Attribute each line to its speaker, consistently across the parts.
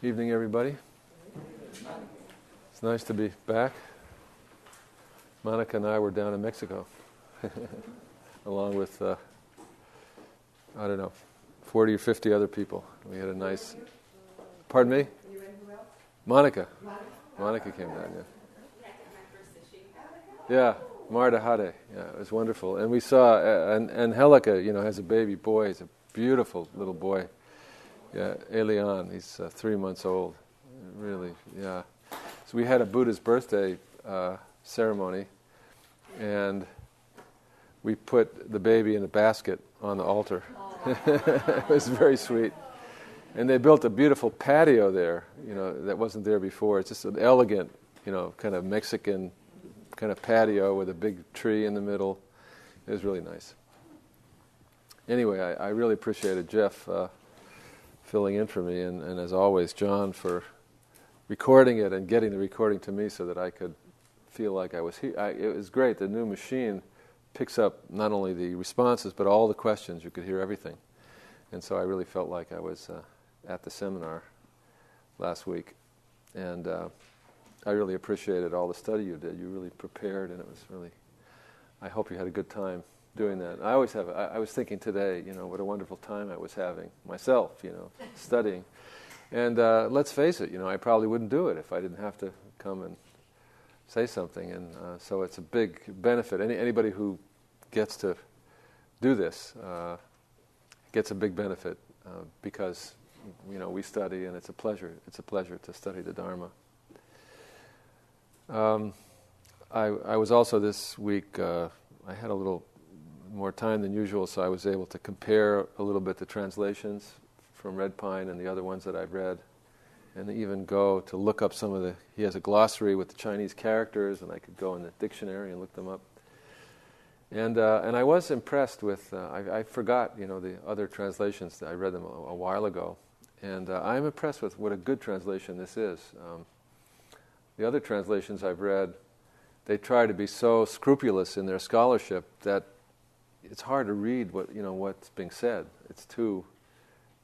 Speaker 1: Evening, everybody. It's nice to be back. Monica and I were down in Mexico, along with, 40 or 50 other people. We had a nice... Pardon me?
Speaker 2: You and who else?
Speaker 1: Monica. Monica came down, yeah. Yeah, Marta Hade. Yeah, it was wonderful. And we saw, Angelica, has a baby boy. He's a beautiful little boy. Yeah, Elian, he's 3 months old. Really, yeah. So we had a Buddha's birthday ceremony, and we put the baby in a basket on the altar. It was very sweet. And they built a beautiful patio there, that wasn't there before. It's just an elegant, kind of Mexican kind of patio with a big tree in the middle. It was really nice. Anyway, I really appreciated Jeff filling in for me, and as always, John for recording it and getting the recording to me so that I could feel like I was here. It was great. The new machine picks up not only the responses, but all the questions. You could hear everything. And so I really felt like I was at the seminar last week. And I really appreciated all the study you did. You really prepared, and it was really... I hope you had a good time doing that. I always have. I was thinking today, what a wonderful time I was having myself, studying. And let's face it, I probably wouldn't do it if I didn't have to come and say something. And so it's a big benefit. Anybody who gets to do this gets a big benefit because, we study, and it's a pleasure. It's a pleasure to study the Dharma. I was also this week, I had a little more time than usual, so I was able to compare a little bit the translations from Red Pine and the other ones that I've read, and even go to look up some of the... He has a glossary with the Chinese characters, and I could go in the dictionary and look them up. And I was impressed with... I forgot, the other translations. I read them a while ago. And I'm impressed with what a good translation this is. The other translations I've read, they try to be so scrupulous in their scholarship that it's hard to read what's being said.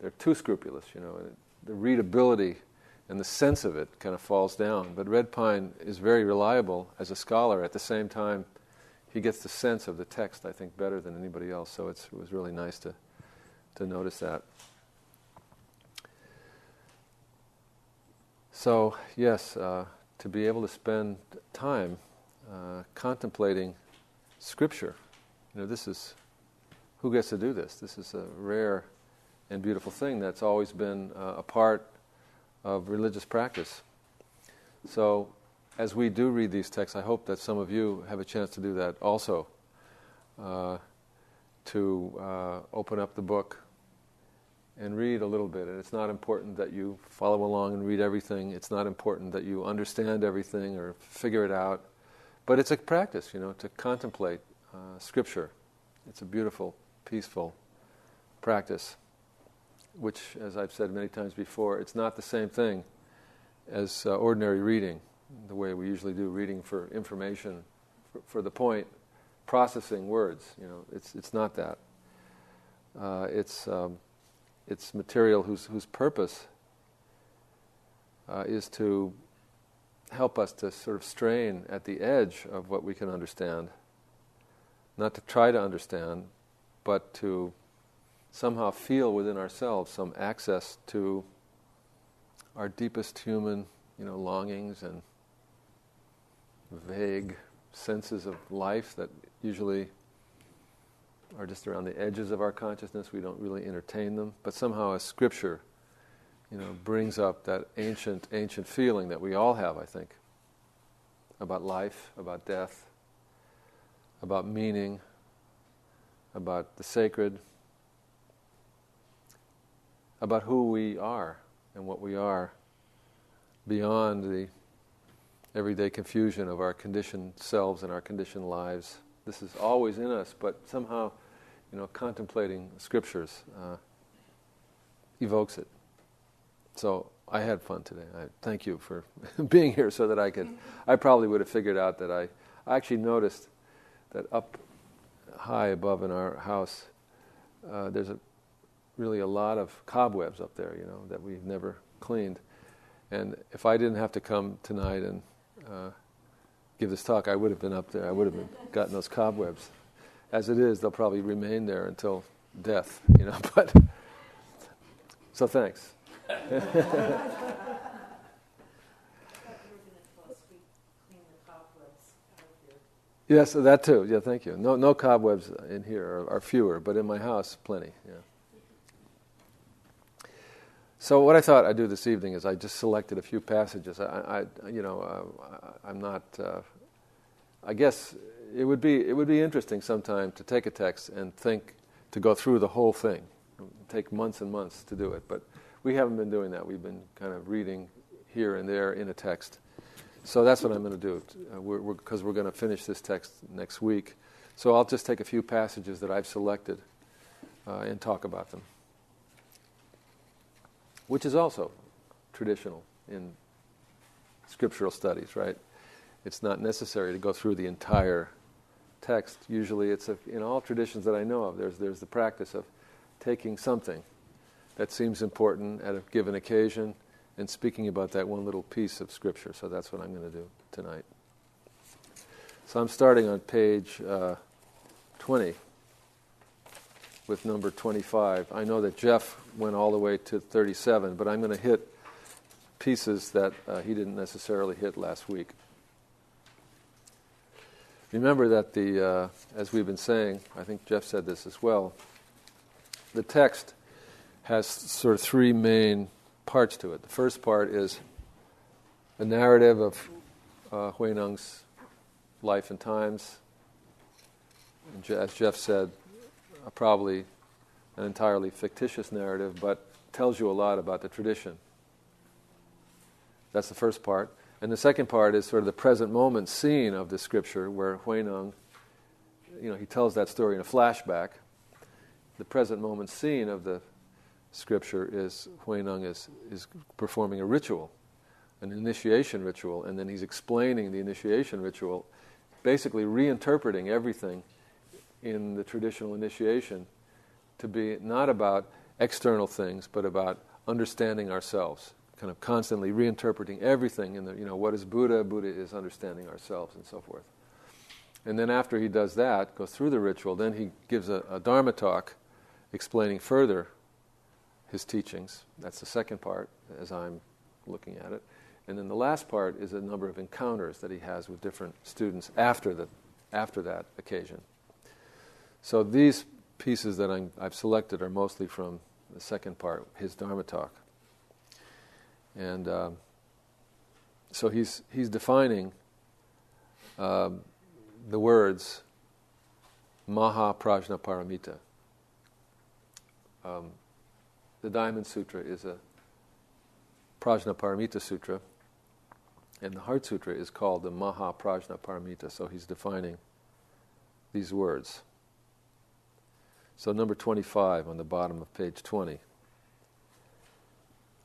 Speaker 1: They're too scrupulous, The readability and the sense of it kind of falls down. But Red Pine is very reliable as a scholar. At the same time, he gets the sense of the text, I think, better than anybody else. So it was really nice to notice that. So, yes, to be able to spend time contemplating Scripture. This is... Who gets to do this? This is a rare and beautiful thing that's always been a part of religious practice. So, as we do read these texts, I hope that some of you have a chance to do that also, to open up the book and read a little bit. And it's not important that you follow along and read everything. It's not important that you understand everything or figure it out. But it's a practice, to contemplate Scripture. It's a beautiful, peaceful practice, which, as I've said many times before, it's not the same thing as ordinary reading, the way we usually do reading for information, for the point, processing words. It's not that. It's material whose purpose is to help us to sort of strain at the edge of what we can understand, not to try to understand, but to somehow feel within ourselves some access to our deepest human, longings and vague senses of life that usually are just around the edges of our consciousness. We don't really entertain them, but somehow a Scripture, brings up that ancient feeling that we all have, I think, about life, about death, about meaning, about the sacred, about who we are and what we are beyond the everyday confusion of our conditioned selves and our conditioned lives. This is always in us, but somehow, contemplating Scriptures evokes it. So I had fun today. I thank you for being here so that I probably would have figured out that I actually noticed that up high above in our house, there's really a lot of cobwebs up there, that we've never cleaned. And if I didn't have to come tonight and give this talk, I would have been up there. I would have gotten those cobwebs. As it is, they'll probably remain there until death, But so thanks. Yes, that too. Yeah, thank you. No cobwebs in here, or fewer, but in my house, plenty. Yeah. So what I thought I'd do this evening is I just selected a few passages. I'm not. I guess it would be interesting sometime to take a text and think to go through the whole thing. It'll take months and months to do it, but we haven't been doing that. We've been kind of reading here and there in a text. So that's what I'm going to do, because we're going to finish this text next week. So I'll just take a few passages that I've selected and talk about them, which is also traditional in scriptural studies, right? It's not necessary to go through the entire text. Usually it's in all traditions that I know of, there's the practice of taking something that seems important at a given occasion and speaking about that one little piece of Scripture. So that's what I'm going to do tonight. So I'm starting on page 20 with number 25. I know that Jeff went all the way to 37, but I'm going to hit pieces that he didn't necessarily hit last week. Remember that as we've been saying, I think Jeff said this as well, the text has sort of three main parts to it. The first part is a narrative of Huineng's life and times. And as Jeff said, probably an entirely fictitious narrative, but tells you a lot about the tradition. That's the first part. And the second part is sort of the present moment scene of the scripture where Huineng, he tells that story in a flashback. The present moment scene of the scripture is Huineng is performing a ritual, an initiation ritual, and then he's explaining the initiation ritual, basically reinterpreting everything in the traditional initiation to be not about external things, but about understanding ourselves, kind of constantly reinterpreting everything in the, what is Buddha? Buddha is understanding ourselves, and so forth. And then after he does that, goes through the ritual, then he gives a Dharma talk explaining further his teachings. That's the second part, as I'm looking at it. And then the last part is a number of encounters that he has with different students after that occasion. So these pieces that I've selected are mostly from the second part, his Dharma talk. And so he's defining the words Maha Prajna Paramita. The Diamond Sutra is a Prajna Paramita Sutra, and the Heart Sutra is called the Maha Prajna Paramita. So he's defining these words. So number 25 on the bottom of page 20.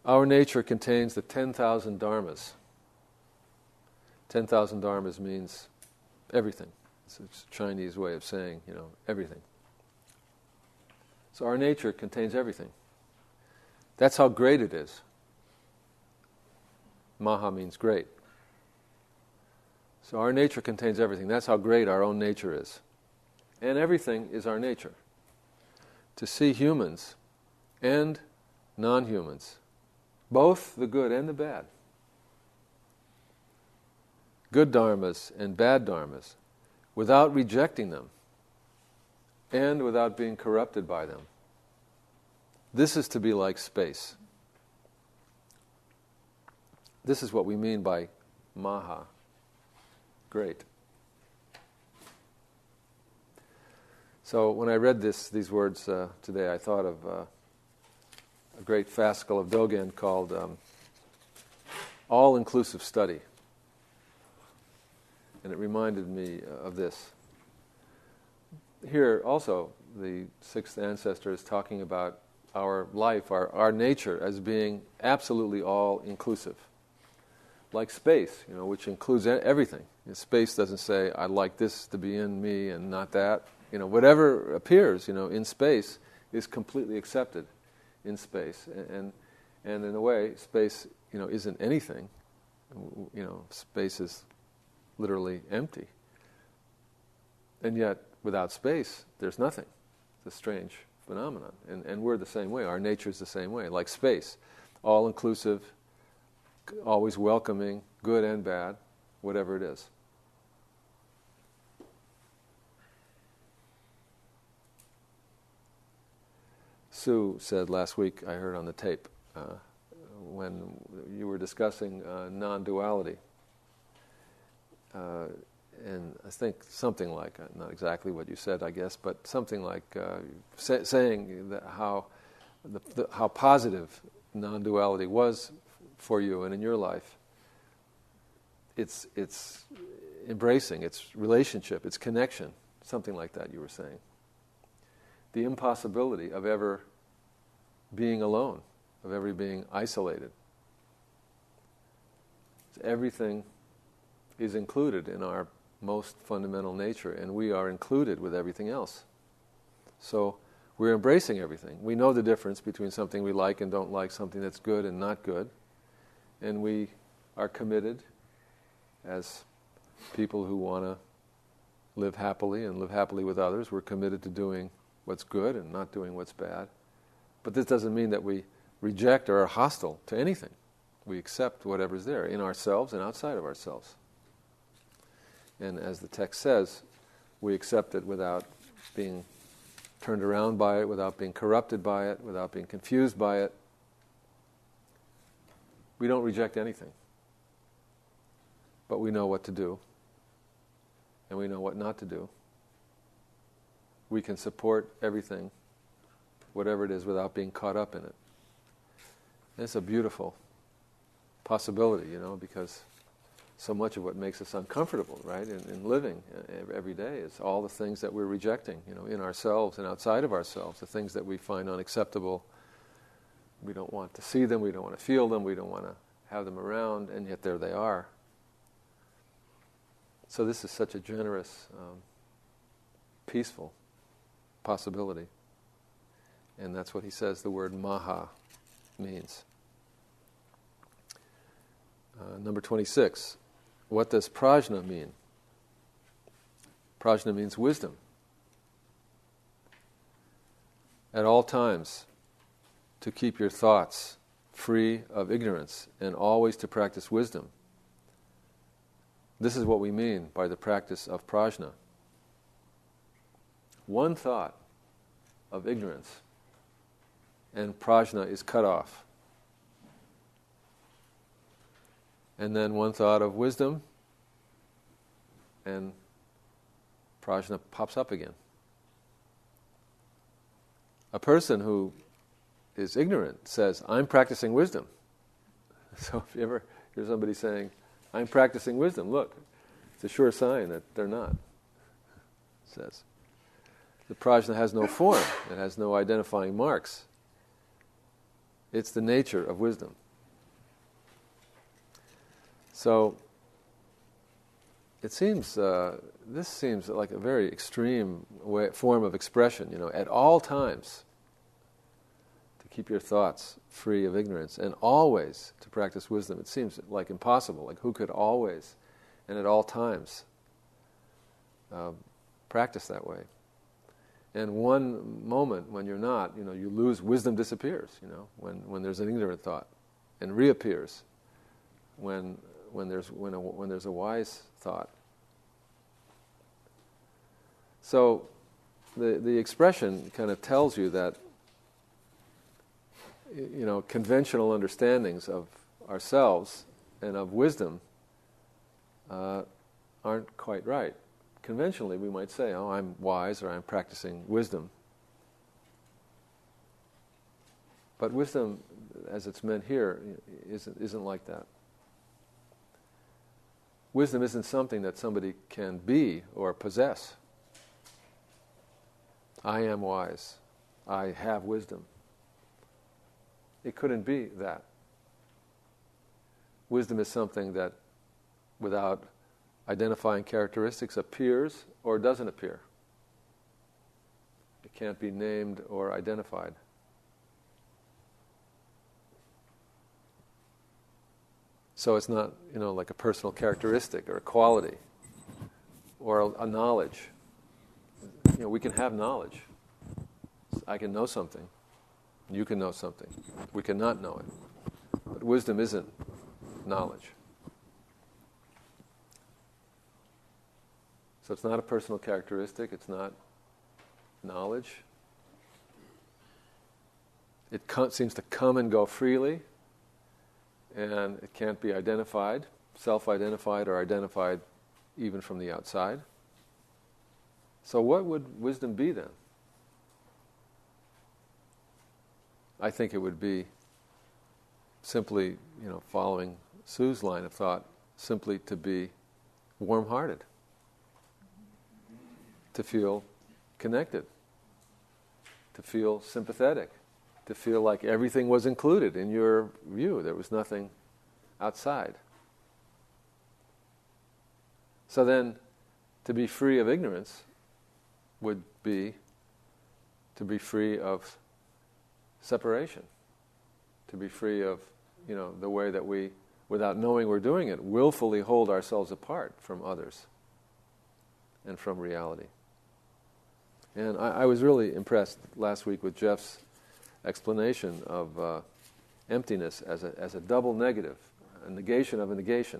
Speaker 1: Our nature contains the 10,000 dharmas. 10,000 dharmas means everything. It's a Chinese way of saying, everything. So our nature contains everything. That's how great it is. Maha means great. So our nature contains everything. That's how great our own nature is. And everything is our nature. To see humans and non-humans, both the good and the bad, good dharmas and bad dharmas, without rejecting them and without being corrupted by them. This is to be like space. This is what we mean by Maha, great. So when I read these words today, I thought of a great fascicle of Dogen called All-Inclusive Study. And it reminded me of this. Here also, the sixth ancestor is talking about our life, our nature, as being absolutely all-inclusive. Like space, which includes everything. Space doesn't say, I like this to be in me and not that. Whatever appears, in space is completely accepted in space. And in a way, space isn't anything. Space is literally empty. And yet, without space, there's nothing. It's a strange phenomenon. And we're the same way. Our nature is the same way. Like space, all-inclusive, always welcoming, good and bad, whatever it is. Sue said last week, I heard on the tape, when you were discussing non-duality, and I think something like, not exactly what you said, I guess, but something like saying that how positive non-duality was for you and in your life. It's embracing, it's relationship, it's connection, something like that you were saying. The impossibility of ever being alone, of ever being isolated. Everything is included in our most fundamental nature, and we are included with everything else. So we're embracing everything. We know the difference between something we like and don't like, something that's good and not good, and we are committed as people who want to live happily and live happily with others. We're committed to doing what's good and not doing what's bad. But this doesn't mean that we reject or are hostile to anything. We accept whatever's there, in ourselves and outside of ourselves. And as the text says, we accept it without being turned around by it, without being corrupted by it, without being confused by it. We don't reject anything. But we know what to do, and we know what not to do. We can support everything, whatever it is, without being caught up in it. And it's a beautiful possibility, because so much of what makes us uncomfortable, right, in living every day is all the things that we're rejecting, in ourselves and outside of ourselves, the things that we find unacceptable. We don't want to see them, we don't want to feel them, we don't want to have them around, and yet there they are. So this is such a generous, peaceful possibility. And that's what he says the word maha means. Number 26. What does prajna mean? Prajna means wisdom. At all times, to keep your thoughts free of ignorance and always to practice wisdom. This is what we mean by the practice of prajna. One thought of ignorance and prajna is cut off. And then one thought of wisdom and prajna pops up again. A person who is ignorant says, I'm practicing wisdom. So if you ever hear somebody saying, I'm practicing wisdom, look, it's a sure sign that they're not, it says. The prajna has no form, it has no identifying marks. It's the nature of wisdom. So, it seems, this seems like a very extreme form of expression, at all times, to keep your thoughts free of ignorance, and always to practice wisdom. It seems like impossible, like who could always and at all times practice that way? And one moment when you're not, you lose, wisdom disappears, when there's an ignorant thought, and reappears when there's a wise thought. So the expression kind of tells you that conventional understandings of ourselves and of wisdom aren't quite right. Conventionally, we might say, "Oh, I'm wise," or "I'm practicing wisdom." But wisdom, as it's meant here, isn't like that. Wisdom isn't something that somebody can be or possess. I am wise. I have wisdom. It couldn't be that. Wisdom is something that, without identifying characteristics, appears or doesn't appear. It can't be named or identified. So it's not, like a personal characteristic or a quality or a knowledge. We can have knowledge. I can know something. You can know something. We cannot know it. But wisdom isn't knowledge. So it's not a personal characteristic. It's not knowledge. It seems to come and go freely, and it can't be identified, self-identified or identified even from the outside. So what would wisdom be then? I think it would be simply, following Sue's line of thought, simply to be warm-hearted, to feel connected, to feel sympathetic, to feel like everything was included in your view. There was nothing outside. So then, to be free of ignorance would be to be free of separation, to be free of, the way that we, without knowing we're doing it, willfully hold ourselves apart from others and from reality. And I was really impressed last week with Jeff's explanation of emptiness as a double negative, a negation of a negation.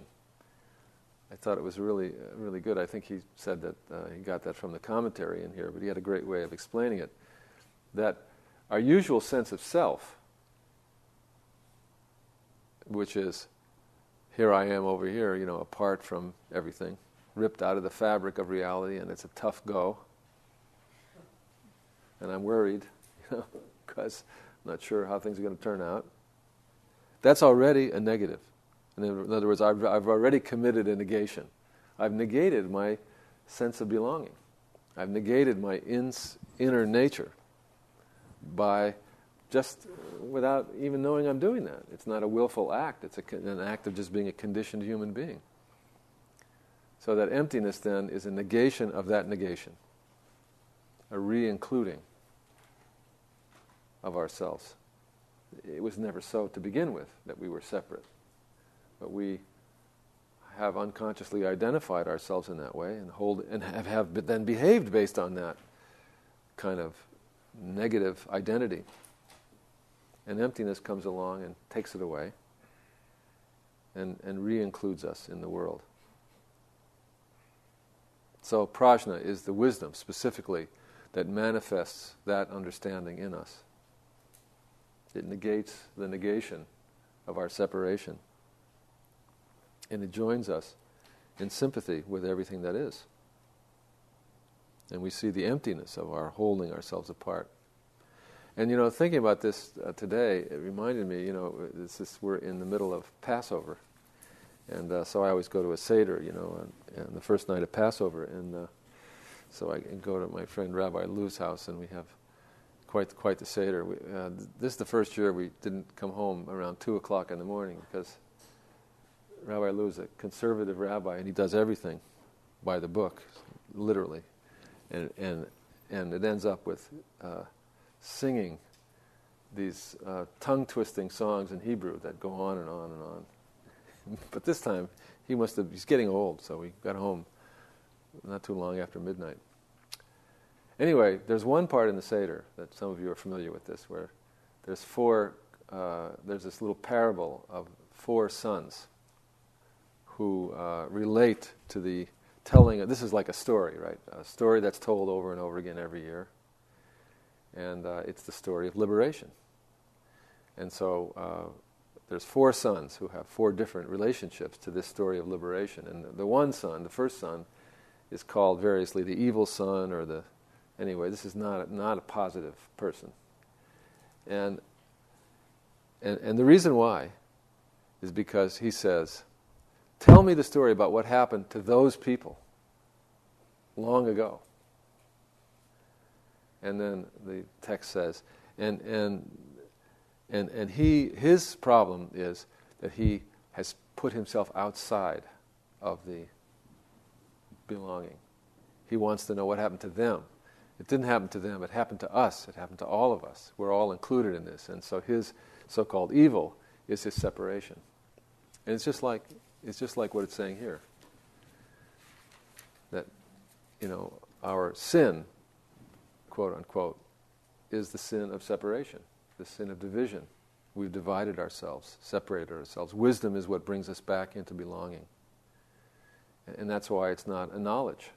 Speaker 1: I thought it was really, really good. I think he said that he got that from the commentary in here, but he had a great way of explaining it. That our usual sense of self, which is, here I am over here, apart from everything, ripped out of the fabric of reality, and it's a tough go. And I'm worried, because I'm not sure how things are going to turn out. That's already a negative. In other words, I've already committed a negation. I've negated my sense of belonging. I've negated my inner nature by just without even knowing I'm doing that. It's not a willful act. It's an act of just being a conditioned human being. So that emptiness then is a negation of that negation, a re-including of ourselves. It was never so to begin with, that we were separate. But we have unconsciously identified ourselves in that way and have then behaved based on that kind of negative identity. And emptiness comes along and takes it away and re-includes us in the world. So prajna is the wisdom specifically that manifests that understanding in us. It negates the negation of our separation. And it joins us in sympathy with everything that is. And we see the emptiness of our holding ourselves apart. And thinking about this today, it reminded me, we're in the middle of Passover. And so I always go to a Seder, on the first night of Passover. And so I go to my friend Rabbi Lou's house, and we have quite the Seder. This is the first year we didn't come home around 2 o'clock in the morning, because Rabbi Lou is a conservative rabbi, and he does everything by the book, literally. And it ends up with singing these tongue-twisting songs in Hebrew that go on and on and on. But this time, he's getting old, so we got home not too long after midnight. Anyway, there's one part in the Seder that some of you are familiar with this, where there's this little parable of 4 sons who relate to the telling. This is like a story, right? A story that's told over and over again every year. And it's the story of liberation. And so there's 4 sons who have 4 different relationships to this story of liberation. And the one son, the first son, is called variously the evil son, or anyway, this is not a positive person. And the reason why is because he says, tell me the story about what happened to those people long ago. And then the text says, and his problem is that he has put himself outside of the belonging. He wants to know what happened to them. It didn't happen to them, it happened to us, it happened to all of us. We're all included in this. And so his so-called evil is his separation. And it's just like what it's saying here. That, our sin, quote unquote, is the sin of separation, the sin of division. We've divided ourselves, separated ourselves. Wisdom is what brings us back into belonging. And that's why it's not a knowledge.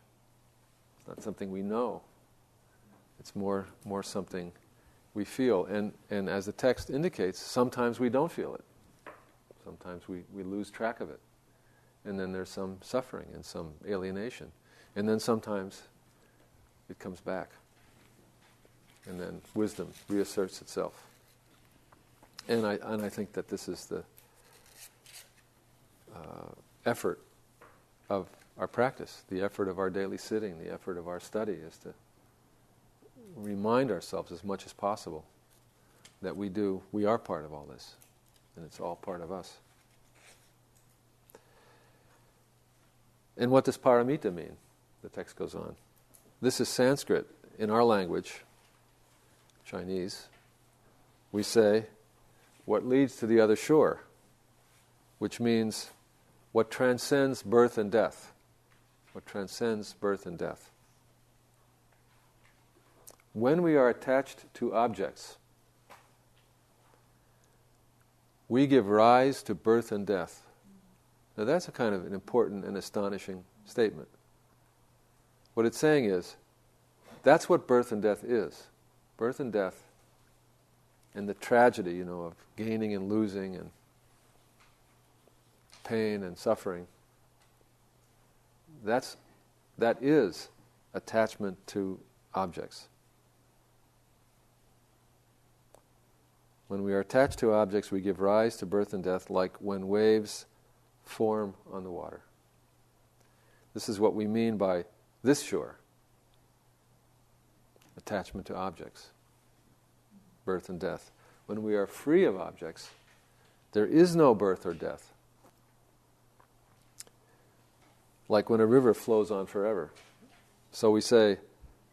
Speaker 1: It's not something we know. It's more something we feel. And as the text indicates, sometimes we don't feel it. Sometimes we lose track of it. And then there's some suffering and some alienation. And then sometimes it comes back. And then wisdom reasserts itself. And I think that this is the effort of our practice, the effort of our daily sitting, the effort of our study, is to remind ourselves as much as possible that we are part of all this, and it's all part of us. And what does paramita mean? The text goes on. This is Sanskrit. In our language, Chinese, we say, what leads to the other shore, which means what transcends birth and death. What transcends birth and death. When we are attached to objects, we give rise to birth and death. Now that's a kind of an important and astonishing statement. What it's saying is, that's what birth and death is. Birth and death, and the tragedy, of gaining and losing and pain and suffering. That is attachment to objects. When we are attached to objects, we give rise to birth and death, like when waves form on the water. This is what we mean by this shore. Attachment to objects. Birth and death. When we are free of objects, there is no birth or death. Like when a river flows on forever. So we say,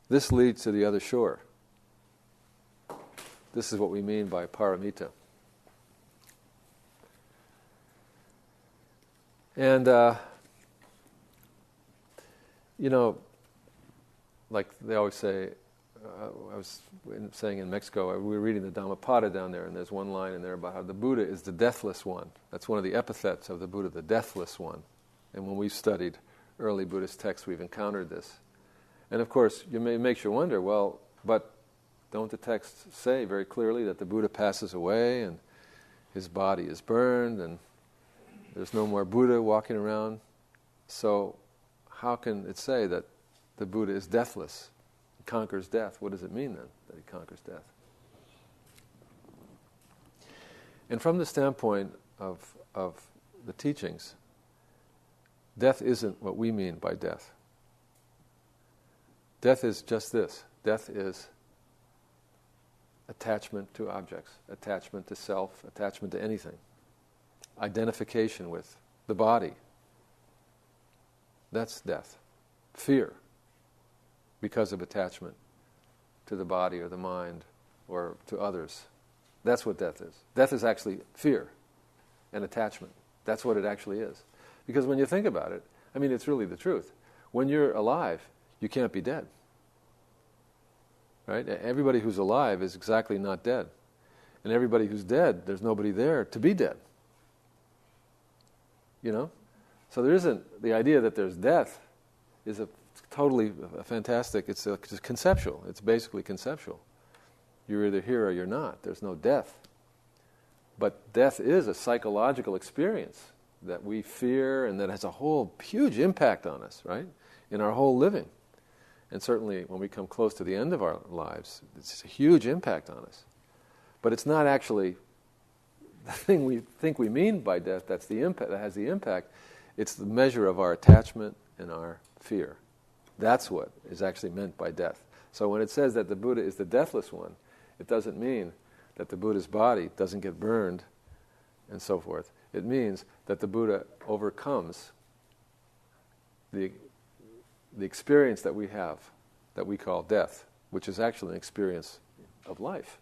Speaker 1: this leads to the other shore. This is what we mean by paramita. And, like they always say, I was saying in Mexico, we were reading the Dhammapada down there, and there's one line in there about how the Buddha is the deathless one. That's one of the epithets of the Buddha, the deathless one. And when we've studied early Buddhist texts, we've encountered this. And of course, it makes you wonder, well, but don't the texts say very clearly that the Buddha passes away and his body is burned and there's no more Buddha walking around? So how can it say that the Buddha is deathless, conquers death? What does it mean then, that he conquers death? And from the standpoint of the teachings, death isn't what we mean by death. Death is just this. Death is attachment to objects, attachment to self, attachment to anything, identification with the body. That's death. Fear, because of attachment to the body or the mind or to others. That's what death is. Death is actually fear and attachment. That's what it actually is. Because when you think about it, it's really the truth. When you're alive, you can't be dead. Right? Everybody who's alive is exactly not dead. And everybody who's dead, there's nobody there to be dead. So there isn't, the idea that there's death is a fantastic, it's conceptual. It's basically conceptual. You're either here or you're not. There's no death. But death is a psychological experience that we fear and that has a whole huge impact on us, right? In our whole living. And certainly when we come close to the end of our lives, it's a huge impact on us. But it's not actually the thing we think we mean by death that's the impact, that has the impact. It's the measure of our attachment and our fear. That's what is actually meant by death. So when it says that the Buddha is the deathless one, it doesn't mean that the Buddha's body doesn't get burned and so forth. It means that the Buddha overcomes the experience that we have, that we call death, which is actually an experience of life,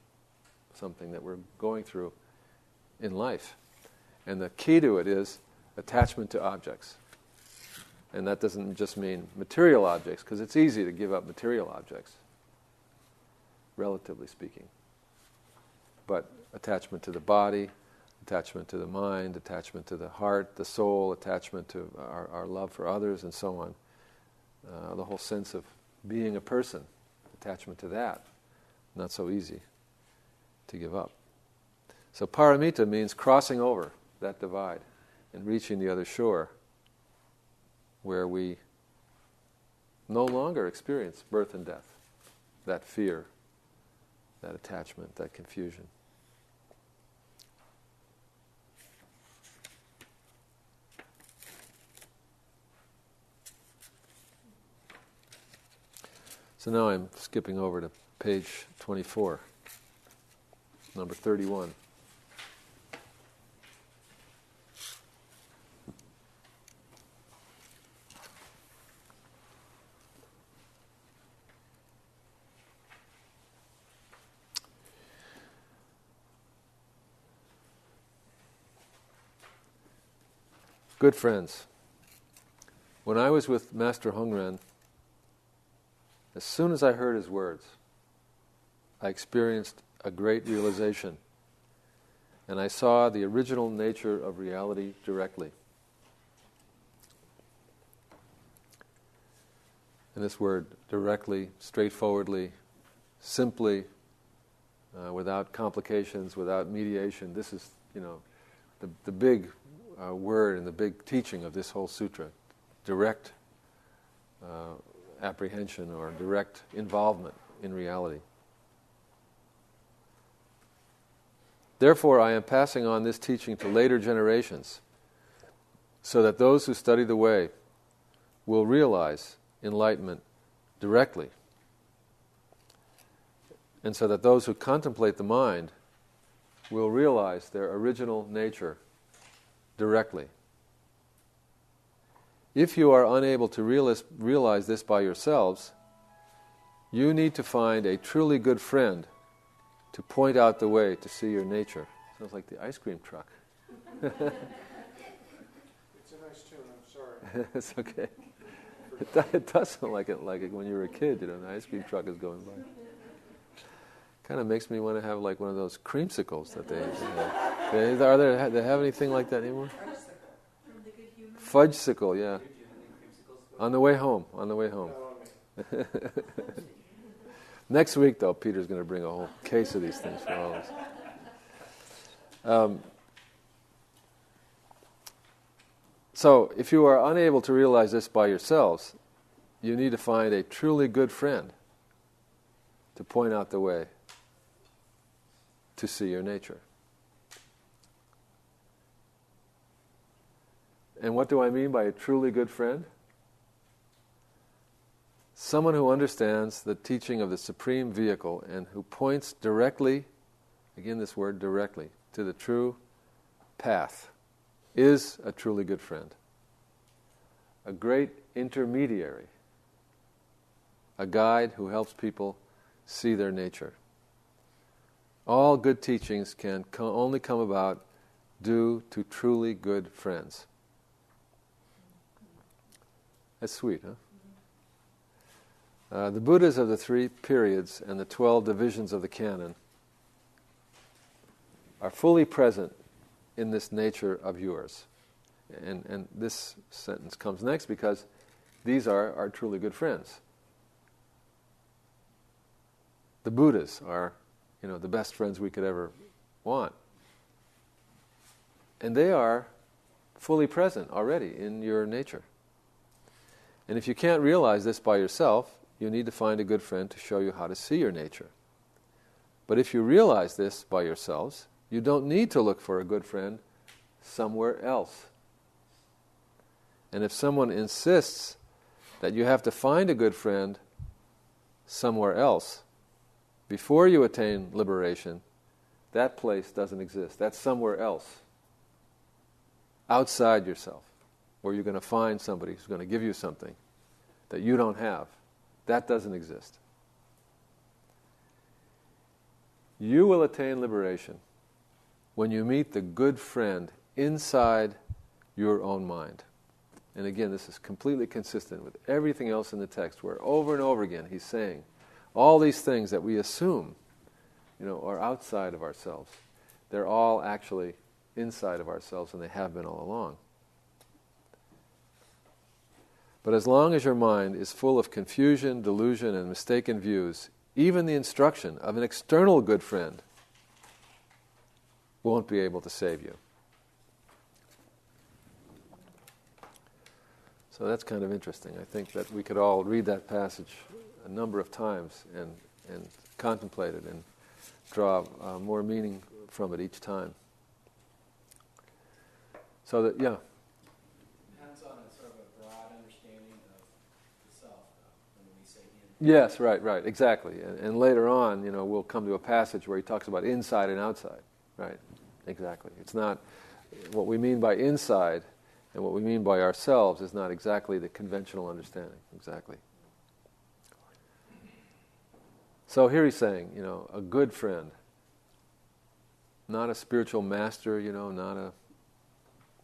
Speaker 1: something that we're going through in life. And the key to it is attachment to objects. And that doesn't just mean material objects, because it's easy to give up material objects, relatively speaking. But attachment to the body, attachment to the mind, attachment to the heart, the soul, attachment to our love for others, and so on. The whole sense of being a person, attachment to that, not so easy to give up. So paramita means crossing over that divide and reaching the other shore, where we no longer experience birth and death, that fear, that attachment, that confusion. So now I'm skipping over to page 24, number 31. Good friends, when I was with Master Hongren, as soon as I heard his words, I experienced a great realization, and I saw the original nature of reality directly. And this word, directly, straightforwardly, simply, without complications, without mediation, this is, the big word and the big teaching of this whole sutra, direct apprehension or direct involvement in reality. Therefore, I am passing on this teaching to later generations, so that those who study the way will realize enlightenment directly, and so that those who contemplate the mind will realize their original nature directly. If you are unable to realize this by yourselves, you need to find a truly good friend to point out the way to see your nature. Sounds like the ice cream truck.
Speaker 2: It's a nice tune, I'm sorry.
Speaker 1: It's okay. It does sound like it when you were a kid, the ice cream truck is going by. Kind of makes me want to have like one of those creamsicles that they have. Do they have anything like that anymore? Fudgesicle, yeah. On the way home. Next week, though, Peter's going to bring a whole case of these things for all of us. So, if you are unable to realize this by yourselves, you need to find a truly good friend to point out the way to see your nature. And what do I mean by a truly good friend? Someone who understands the teaching of the Supreme Vehicle and who points directly, again this word directly, to the true path, is a truly good friend. A great intermediary. A guide who helps people see their nature. All good teachings can only come about due to truly good friends. That's sweet, huh? The Buddhas of the 3 periods and the 12 divisions of the canon are fully present in this nature of yours. And this sentence comes next because these are our truly good friends. The Buddhas are, the best friends we could ever want. And they are fully present already in your nature. And if you can't realize this by yourself, you need to find a good friend to show you how to see your nature. But if you realize this by yourselves, you don't need to look for a good friend somewhere else. And if someone insists that you have to find a good friend somewhere else before you attain liberation, that place doesn't exist. That's somewhere else, outside yourself, where you're going to find somebody who's going to give you something that you don't have. That doesn't exist. You will attain liberation when you meet the good friend inside your own mind. And again, this is completely consistent with everything else in the text, where over and over again he's saying all these things that we assume, are outside of ourselves. They're all actually inside of ourselves, and they have been all along. But as long as your mind is full of confusion, delusion, and mistaken views, even the instruction of an external good friend won't be able to save you. So that's kind of interesting. I think that we could all read that passage a number of times and contemplate it and draw more meaning from it each time. So that, yeah.
Speaker 3: Depends on a sort of a broad understanding of the self, when we say
Speaker 1: Yes, right, exactly. And later on, we'll come to a passage where he talks about inside and outside. Right, exactly. It's not, what we mean by inside and what we mean by ourselves is not exactly the conventional understanding. Exactly. So here he's saying, a good friend, not a spiritual master, not a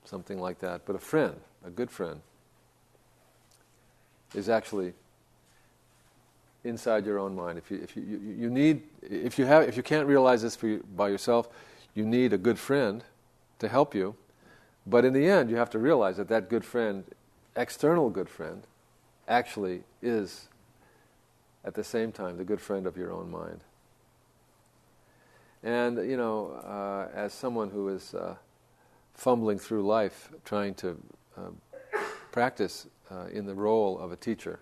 Speaker 1: something like that, but a friend, a good friend, is actually inside your own mind. If you can't realize this by yourself, you need a good friend to help you. But in the end, you have to realize that good friend, external good friend, actually is at the same time the good friend of your own mind. And as someone who is fumbling through life, trying to practice in the role of a teacher,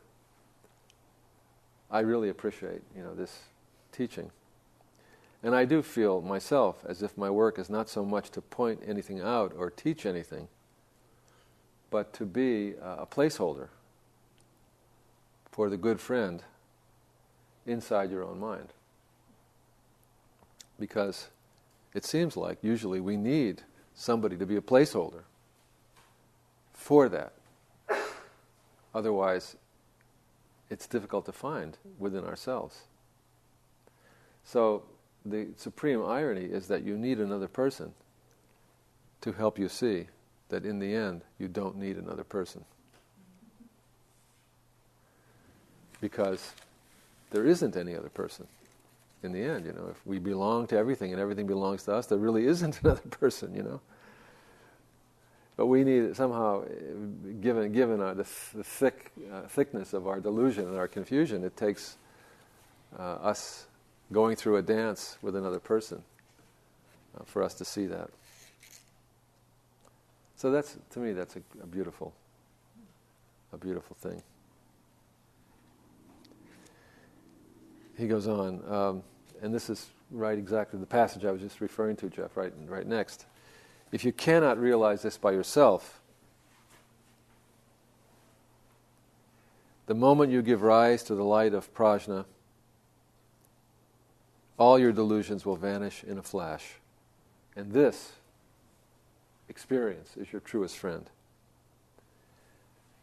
Speaker 1: I really appreciate, this teaching. And I do feel myself as if my work is not so much to point anything out or teach anything, but to be a placeholder for the good friend inside your own mind. Because it seems like usually we need somebody to be a placeholder for that. Otherwise, it's difficult to find within ourselves. So the supreme irony is that you need another person to help you see that in the end you don't need another person. Because there isn't any other person. In the end, if we belong to everything and everything belongs to us, there really isn't another person, But we need somehow, given the thickness of our delusion and our confusion, it takes us going through a dance with another person for us to see that. So to me, that's a beautiful thing. He goes on, and this is right exactly the passage I was just referring to, Jeff, right next. If you cannot realize this by yourself, the moment you give rise to the light of prajna, all your delusions will vanish in a flash. And this experience is your truest friend.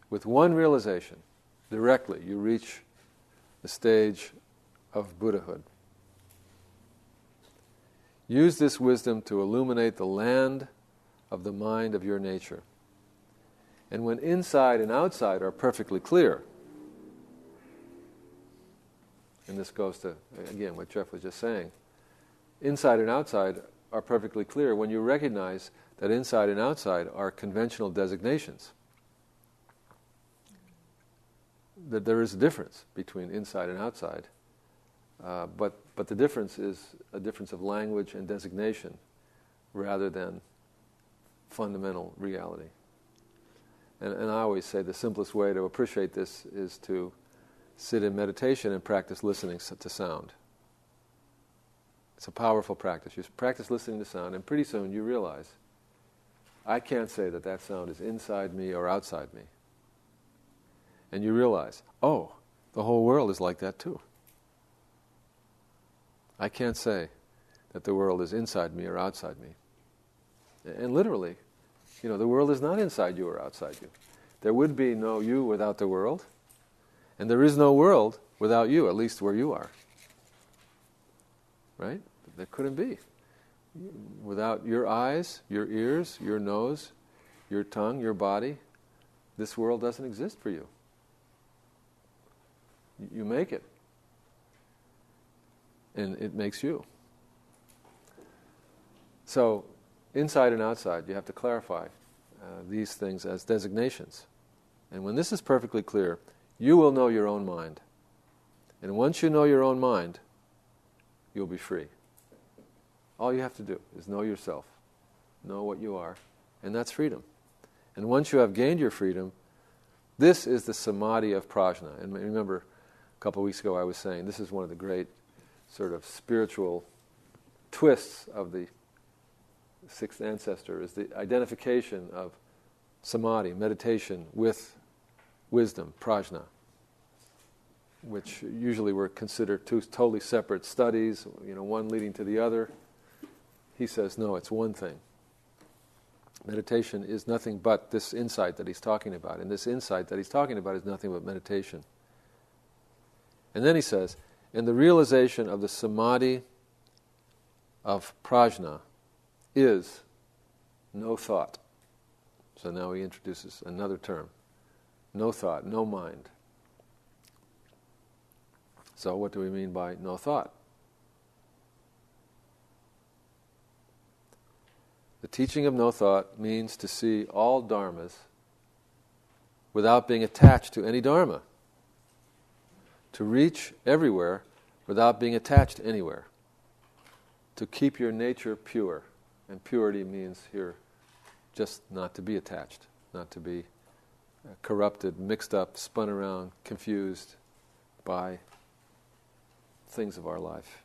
Speaker 1: With one realization, directly you reach the stage of Buddhahood. Use this wisdom to illuminate the land of the mind of your nature. And when inside and outside are perfectly clear, and this goes to, again, what Jeff was just saying, inside and outside are perfectly clear when you recognize that inside and outside are conventional designations. That there is a difference between inside and outside, but the difference is a difference of language and designation rather than fundamental reality. And I always say the simplest way to appreciate this is to sit in meditation and practice listening to sound. It's a powerful practice. You practice listening to sound, and pretty soon you realize, I can't say that sound is inside me or outside me. And you realize, oh, the whole world is like that too. I can't say that the world is inside me or outside me. And literally, the world is not inside you or outside you. There would be no you without the world, and there is no world without you, at least where you are. Right? There couldn't be. Without your eyes, your ears, your nose, your tongue, your body, this world doesn't exist for you. You make it. And it makes you. So, inside and outside, you have to clarify these things as designations. And when this is perfectly clear, you will know your own mind. And once you know your own mind, you'll be free. All you have to do is know yourself, know what you are, and that's freedom. And once you have gained your freedom, this is the samadhi of prajna. And remember, a couple of weeks ago I was saying this is one of the great sort of spiritual twists of the sixth ancestor, is the identification of samadhi, meditation, with wisdom, prajna, which usually were considered two totally separate studies, one leading to the other. He says, no, it's one thing. Meditation is nothing but this insight that he's talking about. And this insight that he's talking about is nothing but meditation. And then he says, and the realization of the samadhi of prajna is no thought. So now he introduces another term. No thought, no mind. So what do we mean by no thought? The teaching of no thought means to see all dharmas without being attached to any dharma. To reach everywhere without being attached anywhere. To keep your nature pure. And purity means here just not to be attached, not to be corrupted, mixed up, spun around, confused by things of our life.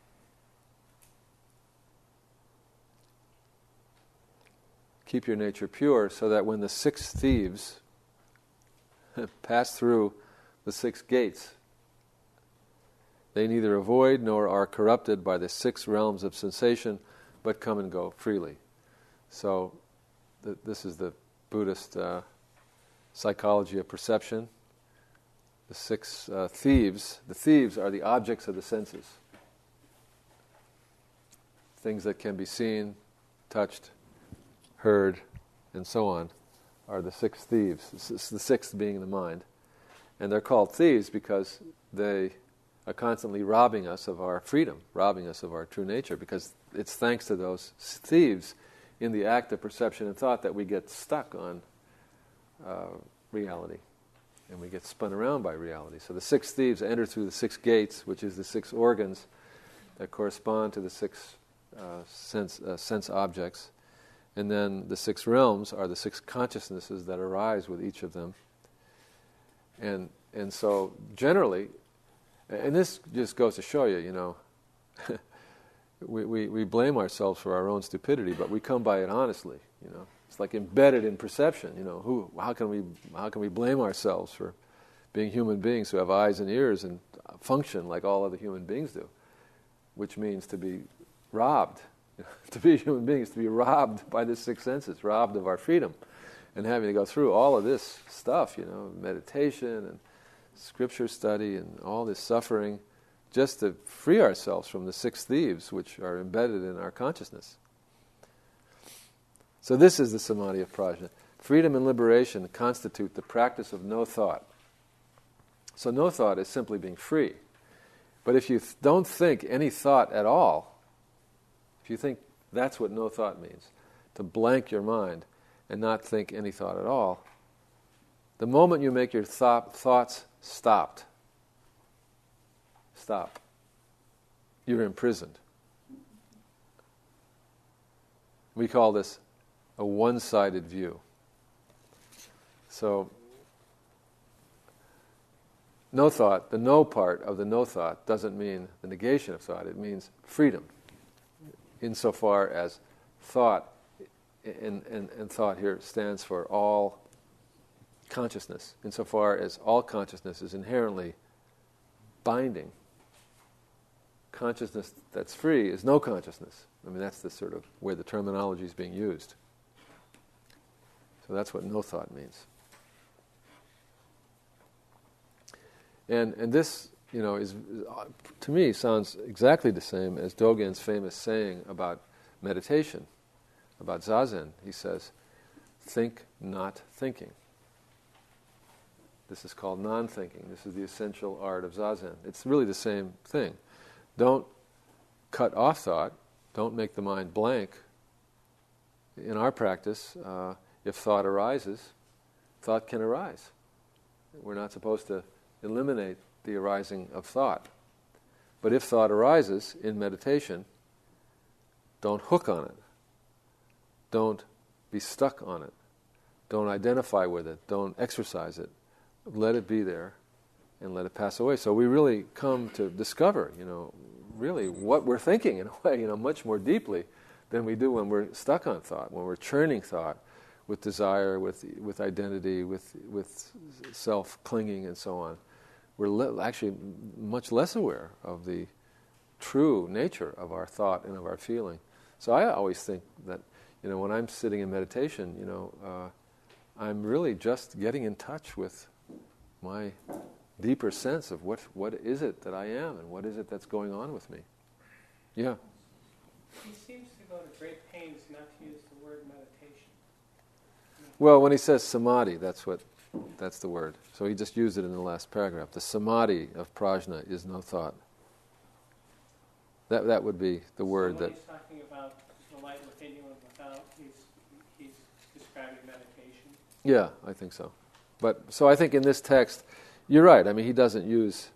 Speaker 1: Keep your nature pure so that when the 6 thieves pass through the 6 gates, they neither avoid nor are corrupted by the 6 realms of sensation, but come and go freely. So this is the Buddhist psychology of perception. The 6 thieves, the thieves are the objects of the senses. Things that can be seen, touched, heard, and so on, are the 6 thieves, the 6th being the mind. And they're called thieves because they are constantly robbing us of our freedom, robbing us of our true nature, because it's thanks to those thieves in the act of perception and thought that we get stuck on reality, and we get spun around by reality. So the 6 thieves enter through the 6 gates, which is the 6 organs that correspond to the 6 sense objects. And then the 6 realms are the 6 consciousnesses that arise with each of them. And so generally, and this just goes to show you, we blame ourselves for our own stupidity, but we come by it honestly. It's like embedded in perception. How can we blame ourselves for being human beings who have eyes and ears and function like all other human beings do, which means to be robbed. To be a human being is to be robbed by the 6 senses, robbed of our freedom, and having to go through all of this stuff, meditation and scripture study and all this suffering, just to free ourselves from the 6 thieves which are embedded in our consciousness. So this is the samadhi of prajna. Freedom and liberation constitute the practice of no thought. So no thought is simply being free. But if you don't think any thought at all, if you think that's what no thought means, to blank your mind and not think any thought at all, the moment you make your thoughts stop, you're imprisoned. We call this a one-sided view. So, no thought, the no part of the no thought doesn't mean the negation of thought, it means freedom. Insofar as thought, and thought here stands for all consciousness, insofar as all consciousness is inherently binding. Consciousness that's free is no consciousness. That's the sort of way the terminology is being used. So that's what no thought means. And this, is to me sounds exactly the same as Dogen's famous saying about meditation, about Zazen. He says, think not thinking. This is called non-thinking. This is the essential art of Zazen. It's really the same thing. Don't cut off thought. Don't make the mind blank. In our practice, if thought arises, thought can arise. We're not supposed to eliminate the arising of thought. But if thought arises in meditation, don't hook on it. Don't be stuck on it. Don't identify with it. Don't exercise it. Let it be there and let it pass away. So we really come to discover, really what we're thinking in a way, much more deeply than we do when we're stuck on thought, when we're churning thought with desire, with identity, with self-clinging and so on. We're actually much less aware of the true nature of our thought and of our feeling. So I always think that, when I'm sitting in meditation, I'm really just getting in touch with my deeper sense of what is it that I am and what is it that's going on with me. Yeah.
Speaker 4: He seems to go to great pains not to use the word meditation.
Speaker 1: Well, when he says samadhi, that's the word. So he just used it in the last paragraph. The samadhi of prajna is no thought. That would be the word that...
Speaker 4: When he's talking about the light within you and without, he's describing meditation.
Speaker 1: Yeah, I think so. So I think in this text, you're right. I mean, he doesn't use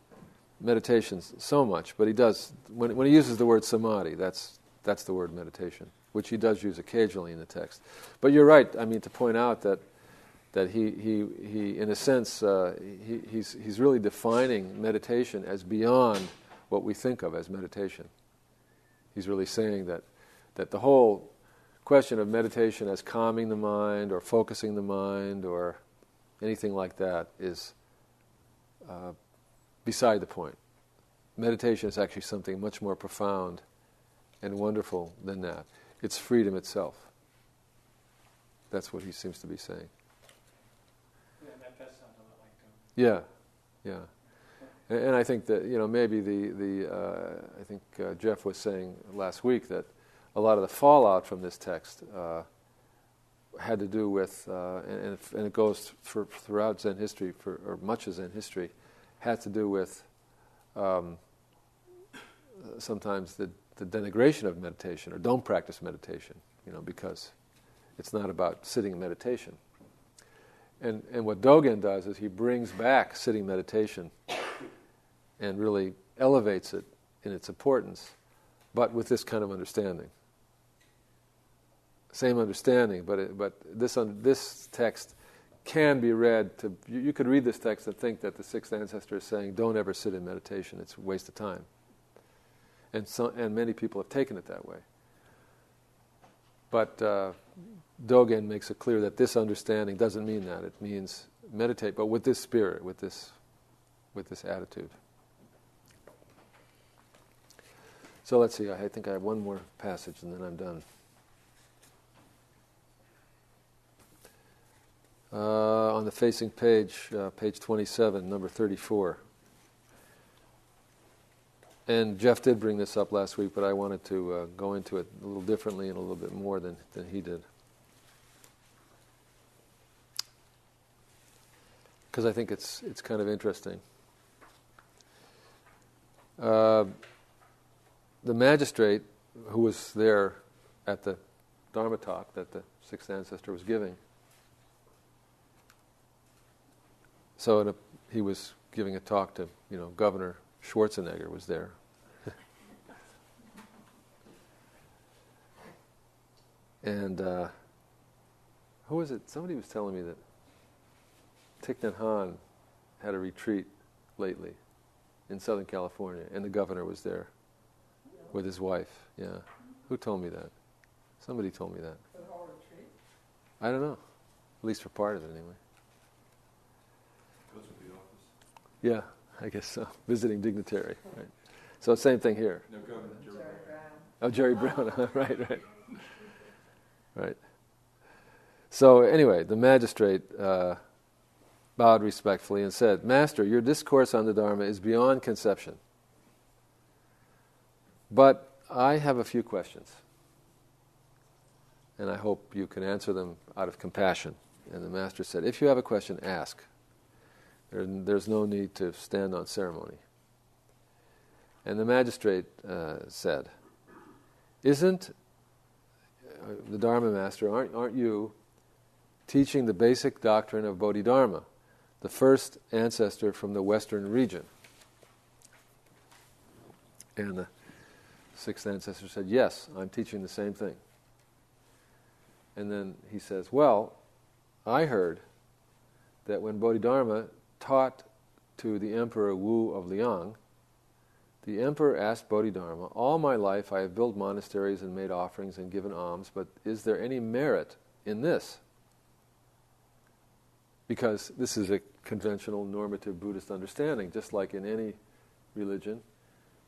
Speaker 1: meditation so much, but he does, when he uses the word samadhi, that's the word meditation, which he does use occasionally in the text. But you're right, I mean, to point out that he in a sense, he's really defining meditation as beyond what we think of as meditation. He's really saying that the whole question of meditation as calming the mind or focusing the mind or anything like that is beside the point. Meditation is actually something much more profound and wonderful than that. It's freedom itself. That's what he seems to be saying.
Speaker 4: Yeah, that does sound a lot like him.
Speaker 1: Yeah. And I think that, maybe I think Jeff was saying last week that a lot of the fallout from this text had to do with, and it goes throughout Zen history, or much of Zen history, had to do with sometimes the denigration of meditation, or don't practice meditation, because it's not about sitting in meditation. And what Dogen does is he brings back sitting meditation and really elevates it in its importance, but with this kind of understanding. Same understanding, but this text can be read to... You could read this text and think that the sixth ancestor is saying, don't ever sit in meditation, it's a waste of time. And many people have taken it that way. But Dogen makes it clear that this understanding doesn't mean that. It means meditate, but with this spirit, with this attitude. So let's see, I think I have one more passage and then I'm done. On the facing page, page 27, number 34. And Jeff did bring this up last week, but I wanted to go into it a little differently and a little bit more than he did. Because I think it's kind of interesting. The magistrate who was there at the Dharma talk that the sixth ancestor was giving, so he was giving a talk to, Governor Schwarzenegger was there. And who was it? Somebody was telling me that Thich Nhat Hanh had a retreat lately in Southern California, and the governor was there with his wife. Yeah. Who told me that? Somebody told me that.
Speaker 5: For the whole retreat?
Speaker 1: I don't know. At least for part of it, anyway.
Speaker 2: Goes with the office.
Speaker 1: Yeah, I guess so. Visiting dignitary, right? So same thing here.
Speaker 2: No, Governor Jerry Brown.
Speaker 1: Oh, Jerry Brown. Right. So anyway, the magistrate bowed respectfully and said, "Master, your discourse on the Dharma is beyond conception. But I have a few questions." and I hope you can answer them out of compassion. And the master said, if you have a question, ask. There's no need to stand on ceremony. And the magistrate said, isn't the Dharma master, aren't you teaching the basic doctrine of Bodhidharma, the first ancestor from the western region? And the sixth ancestor said, yes, I'm teaching the same thing. And then he says, well, I heard that when Bodhidharma taught to the Emperor Wu of Liang, the emperor asked Bodhidharma, all my life I have built monasteries and made offerings and given alms, but is there any merit in this? Because this is a conventional normative Buddhist understanding. Just like in any religion,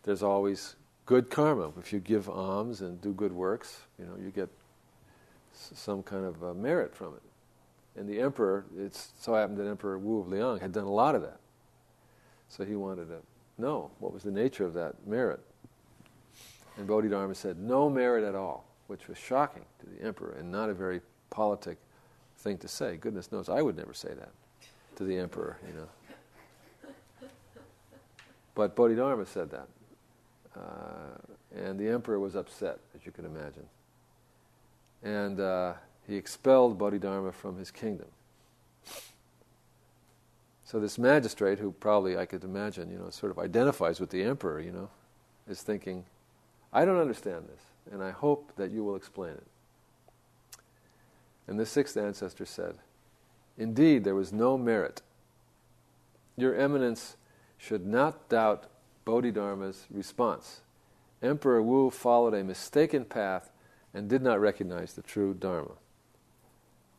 Speaker 1: there's always good karma. If you give alms and do good works, you get some kind of merit from it. And the emperor, it so happened that Emperor Wu of Liang had done a lot of that. So he wanted to know what was the nature of that merit. And Bodhidharma said, no merit at all, which was shocking to the emperor and not a very politic thing to say. Goodness knows, I would never say that to the emperor, But Bodhidharma said that. And the emperor was upset, as you can imagine. And he expelled Bodhidharma from his kingdom. So this magistrate, who probably, I could imagine, sort of identifies with the emperor, is thinking, I don't understand this, and I hope that you will explain it. And the sixth ancestor said, indeed, there was no merit. Your eminence should not doubt Bodhidharma's response. Emperor Wu followed a mistaken path and did not recognize the true Dharma.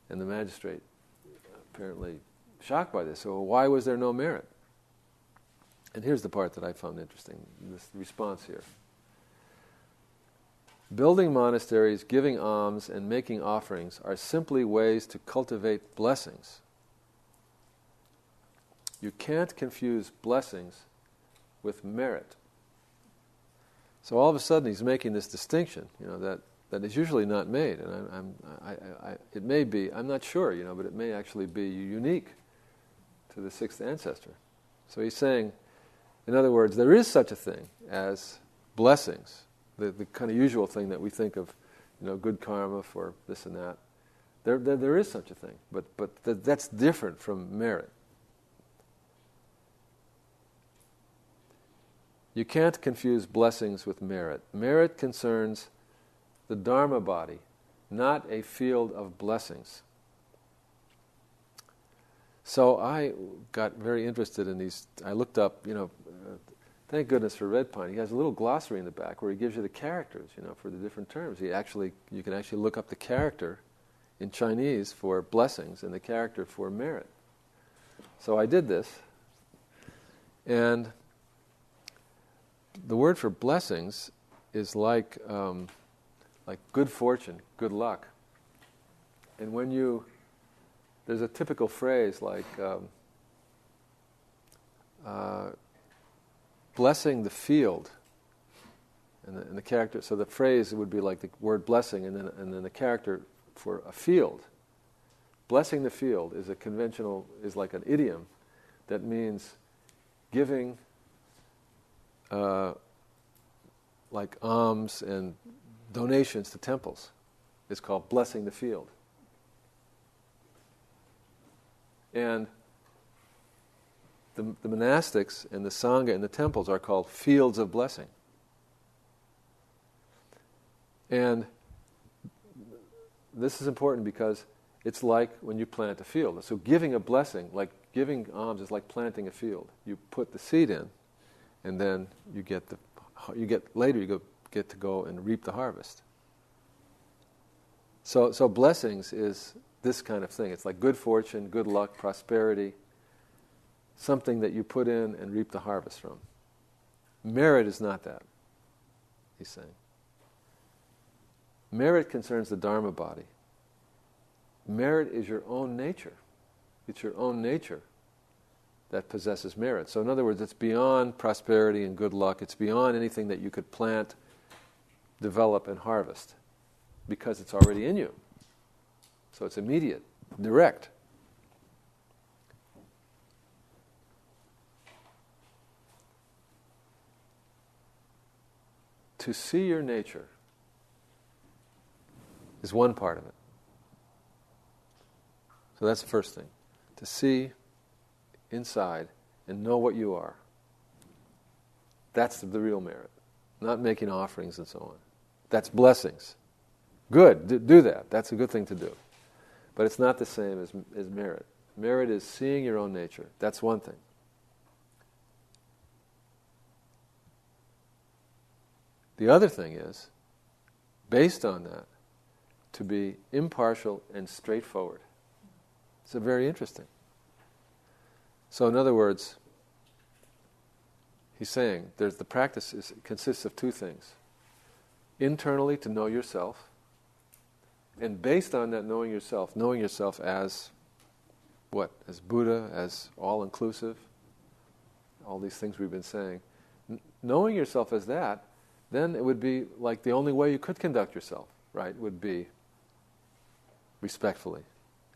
Speaker 1: And the magistrate, apparently shocked by this, so why was there no merit? And here's the part that I found interesting, this response here. Building monasteries, giving alms, and making offerings are simply ways to cultivate blessings. You can't confuse blessings with merit. So all of a sudden he's making this distinction, that is usually not made, and it may be, I'm not sure, but it may actually be unique to the sixth ancestor. So he's saying, in other words, there is such a thing as blessings, the kind of usual thing that we think of, good karma for this and that. There is such a thing, but that's different from merit. You can't confuse blessings with merit. Merit concerns the Dharma body, not a field of blessings. So I got very interested in these. I looked up, thank goodness for Red Pine. He has a little glossary in the back where he gives you the characters, for the different terms. You can actually look up the character in Chinese for blessings and the character for merit. So I did this, and the word for blessings is like good fortune, good luck. And when there's a typical phrase like blessing the field, and the character. So the phrase would be like the word blessing, and then the character for a field. Blessing the field is like an idiom that means giving like alms and donations to temples. It's called blessing the field. And the monastics and the sangha and the temples are called fields of blessing. And this is important because it's like when you plant a field. So giving a blessing, like giving alms, is like planting a field. You put the seed in, and then you get to go and reap the harvest. So blessings is this kind of thing. It's like good fortune, good luck, prosperity, something that you put in and reap the harvest from. Merit is not that, he's saying. Merit concerns the Dharma body. Merit is your own nature. It's your own nature that possesses merit. So in other words, it's beyond prosperity and good luck. It's beyond anything that you could plant, develop, and harvest. because it's already in you. So it's immediate, direct. To see your nature is one part of it. So that's the first thing. To see inside and know what you are. That's the real merit. Not making offerings and so on. That's blessings. Good, do that. That's a good thing to do. But it's not the same as merit. Merit is seeing your own nature. That's one thing. The other thing is, based on that, to be impartial and straightforward. It's very interesting. So in other words, he's saying the practice consists of two things. Internally, to know yourself, and based on that knowing yourself as what? As Buddha, as all-inclusive, all these things we've been saying. Knowing yourself as that, then it would be like the only way you could conduct yourself, right, would be respectfully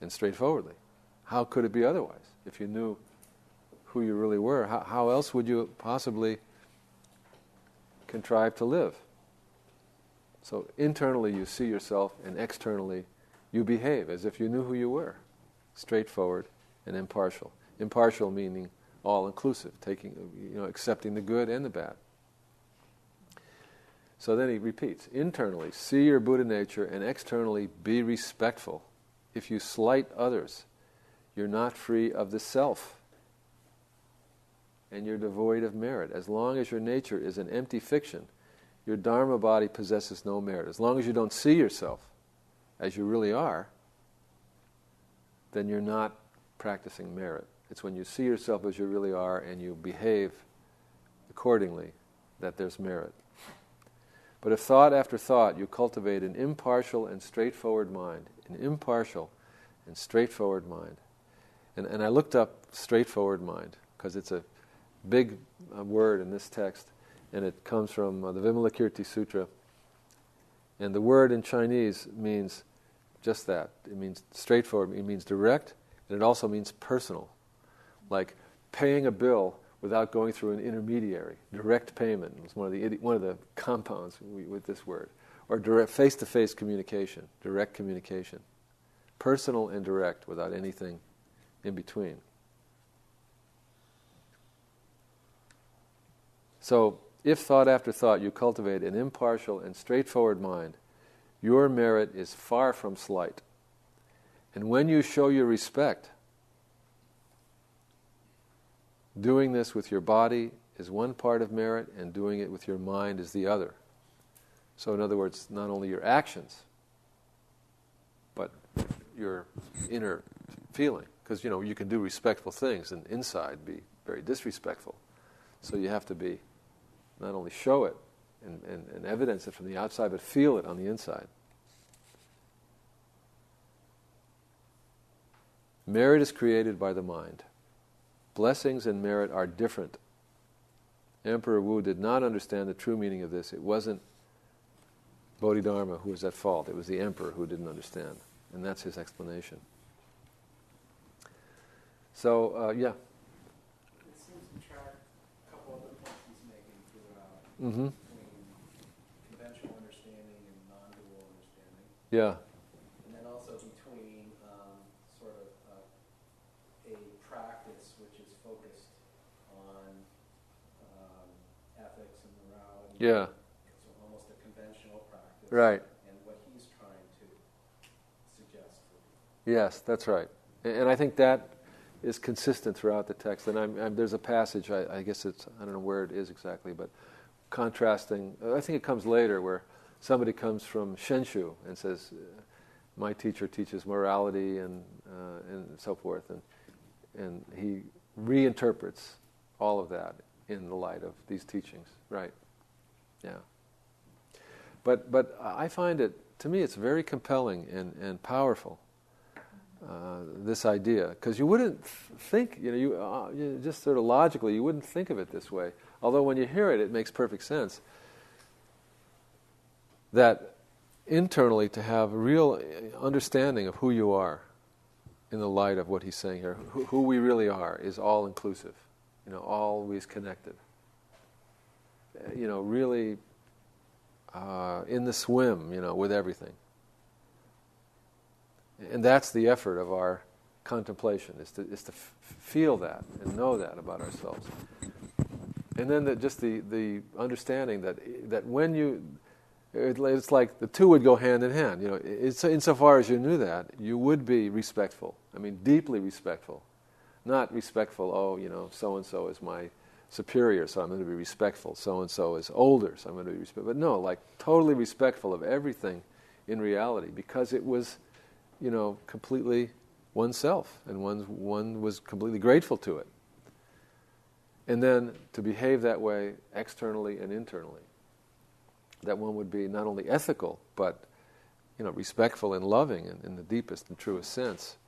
Speaker 1: and straightforwardly. How could it be otherwise? If you knew who you really were, how else would you possibly contrive to live? So internally you see yourself, and externally you behave as if you knew who you were. Straightforward and impartial. Impartial meaning all-inclusive, accepting the good and the bad. So then he repeats, internally, see your Buddha nature, and externally, be respectful. If you slight others, you're not free of the self, and you're devoid of merit. As long as your nature is an empty fiction, your Dharma body possesses no merit. As long as you don't see yourself as you really are, then you're not practicing merit. It's when you see yourself as you really are and you behave accordingly that there's merit. But if thought after thought you cultivate an impartial and straightforward mind, and I looked up straightforward mind, because it's a big word in this text, and it comes from the Vimalakirti Sutra. And the word in Chinese means just that. It means straightforward, it means direct, and it also means personal. Like paying a bill without going through an intermediary. Direct payment is one of the compounds with this word. Or direct face-to-face communication, direct communication. Personal and direct without anything in between. So, if thought after thought you cultivate an impartial and straightforward mind, your merit is far from slight. And when you show your respect, doing this with your body is one part of merit, and doing it with your mind is the other. So in other words, not only your actions, but your inner feeling. Because, you can do respectful things and inside be very disrespectful. So you have to be, not only show it and evidence it from the outside, but feel it on the inside. Merit is created by the mind. Blessings and merit are different. Emperor Wu did not understand the true meaning of this. It wasn't Bodhidharma who was at fault. It was the emperor who didn't understand. And that's his explanation. So, yeah.
Speaker 3: It seems to track a couple other points he's making throughout,
Speaker 1: Mm-hmm.
Speaker 3: between conventional understanding and non-dual understanding.
Speaker 1: Yeah.
Speaker 3: And then also between sort of a practice which is focused on ethics and morality.
Speaker 1: Yeah.
Speaker 3: So almost a conventional practice.
Speaker 1: Right.
Speaker 3: And what he's trying to suggest.
Speaker 1: Yes, that's right. And I think that is consistent throughout the text. And there's a passage, I guess I don't know where it is exactly, but contrasting, I think it comes later, where somebody comes from Shenshu and says, my teacher teaches morality and so forth, and he reinterprets all of that in the light of these teachings. Right. Yeah. But I find it, to me, it's very compelling and powerful. This idea, because you wouldn't think, you just sort of logically, you wouldn't think of it this way. Although when you hear it, it makes perfect sense. That internally to have a real understanding of who you are in the light of what he's saying here. Who we really are is all inclusive, always connected. Really in the swim, with everything. And that's the effort of our contemplation, is to feel that and know that about ourselves. And then just the understanding that when it's like the two would go hand in hand. Insofar as you knew that, you would be respectful. I mean, deeply respectful. Not respectful, so-and-so is my superior, so I'm going to be respectful. So-and-so is older, so I'm going to be respectful. But no, like totally respectful of everything in reality, because it was, completely oneself, and one was completely grateful to it. And then to behave that way externally and internally. That one would be not only ethical, but respectful and loving in the deepest and truest sense,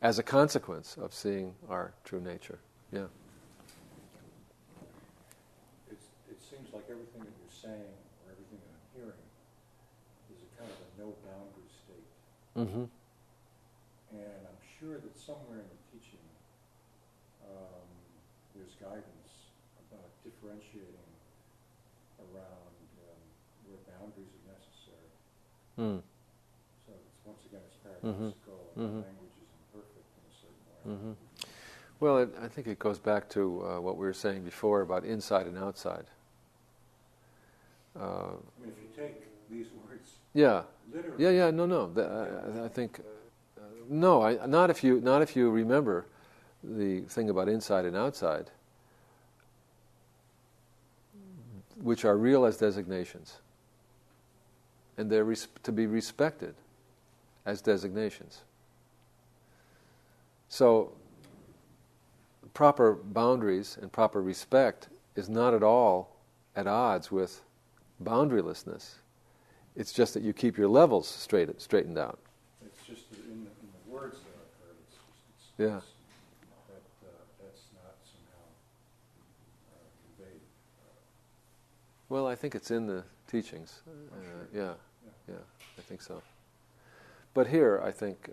Speaker 1: as a consequence of seeing our true nature. Yeah.
Speaker 2: It seems like everything that you're saying, or everything that I'm hearing, is a kind of a no-boundary state.
Speaker 1: Mm-hmm.
Speaker 2: And I'm sure that somewhere in the teaching, there's guidance about differentiating around where boundaries are necessary.
Speaker 1: Mm.
Speaker 2: So once again, it's paradoxical.
Speaker 1: Mm-hmm.
Speaker 2: Language is imperfect in a certain way.
Speaker 1: Mm-hmm. Well, I think it goes back to what we were saying before about inside and outside.
Speaker 2: I mean, if you take these words literally.
Speaker 1: Yeah. No. I think not if you remember the thing about inside and outside, which are real as designations, and they're to be respected as designations. So, proper boundaries and proper respect is not at all at odds with boundarylessness. It's just that you keep your levels straightened out.
Speaker 2: It's just that in the words that I've heard,
Speaker 1: Yeah.
Speaker 2: That's not somehow conveyed.
Speaker 1: Well, I think it's in the teachings.
Speaker 2: Sure.
Speaker 1: Yeah, I think so. But here, I think,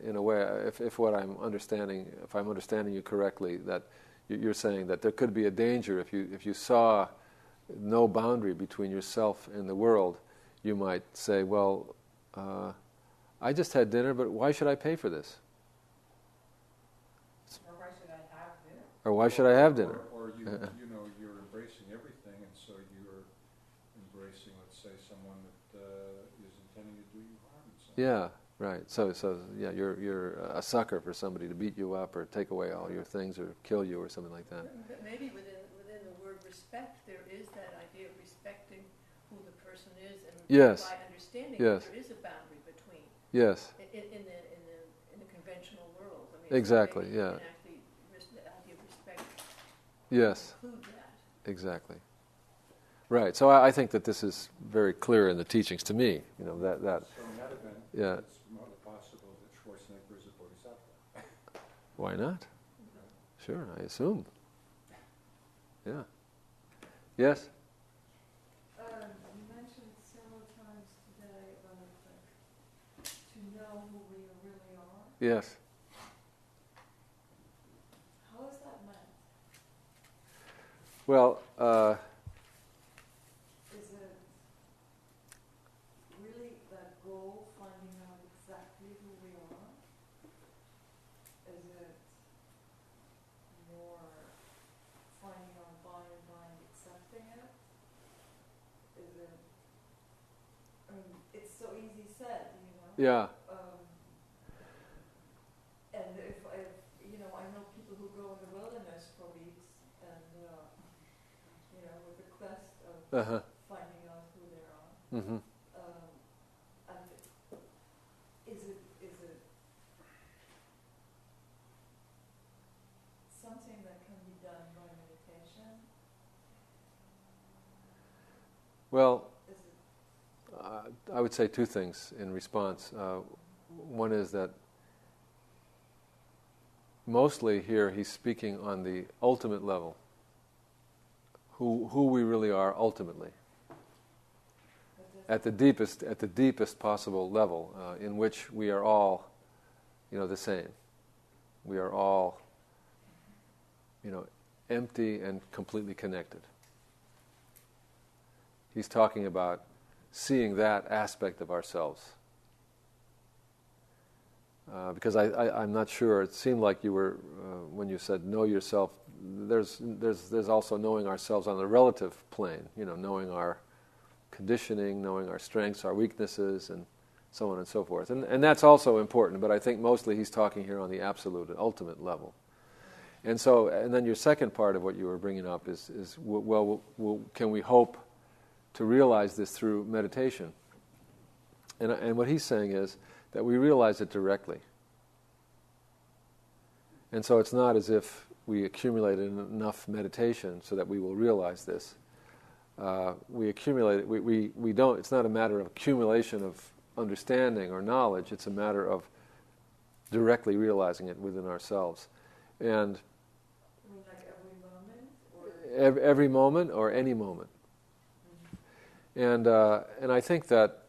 Speaker 1: in a way, if I'm understanding you correctly, that you're saying that there could be a danger if you saw no boundary between yourself and the world, you might say, well, I just had dinner, but why should I pay for this?
Speaker 5: Or why should I have dinner?
Speaker 1: Or why should I have dinner?
Speaker 2: Or you're embracing everything, and so you're embracing, let's say, someone that is intending to do you harm in some way.
Speaker 1: Yeah, right. So you're a sucker for somebody to beat you up or take away all your things or kill you or something like that.
Speaker 5: But maybe within the word respect, there is that idea of respecting who the person is, and
Speaker 1: Yes.
Speaker 5: by understanding
Speaker 1: Yes.
Speaker 5: that there is a boundary between
Speaker 1: Yes.
Speaker 5: in the conventional world. I mean,
Speaker 1: Exactly,
Speaker 5: maybe
Speaker 1: yeah.
Speaker 5: you can actually the idea of respect
Speaker 1: Yes.
Speaker 5: include that.
Speaker 1: Exactly. Right. So I think that this is very clear in the teachings to me. That.
Speaker 2: So in that event,
Speaker 1: Yeah.
Speaker 2: it's more possible that Schwarzenegger is a bodhisattva.
Speaker 1: Why not? Sure, I assume. Yeah. Yes.
Speaker 6: You mentioned several times today about to know who we really are.
Speaker 1: Yes.
Speaker 6: How is that meant?
Speaker 1: Well,
Speaker 6: Is it really that goal, finding out exactly who we are? Is it more finding out by and by and accepting it? Is it, it's so easy said,
Speaker 1: yeah.
Speaker 6: And if I know people who go in the wilderness for weeks and, with the quest of
Speaker 1: Uh-huh.
Speaker 6: finding out who they are.
Speaker 1: Mm-hmm.
Speaker 6: And is it something that can be done by meditation?
Speaker 1: Well,
Speaker 6: Is it
Speaker 1: I would say two things in response. One is that mostly here he's speaking on the ultimate level, who we really are ultimately. at the deepest possible level, in which we are all, the same. We are all, empty and completely connected. He's talking about seeing that aspect of ourselves. Because I'm not sure, it seemed like you were, when you said know yourself, there's also knowing ourselves on the relative plane, knowing our conditioning, knowing our strengths, our weaknesses, and so on and so forth. And that's also important, but I think mostly he's talking here on the absolute and ultimate level. And then your second part of what you were bringing up is can we hope to realize this through meditation? And what he's saying is that we realize it directly. And so it's not as if we accumulated enough meditation so that we will realize this. We accumulate it. We don't. It's not a matter of accumulation of understanding or knowledge. It's a matter of directly realizing it within ourselves. And
Speaker 6: I mean, like every moment, or
Speaker 1: every moment or any moment. And I think that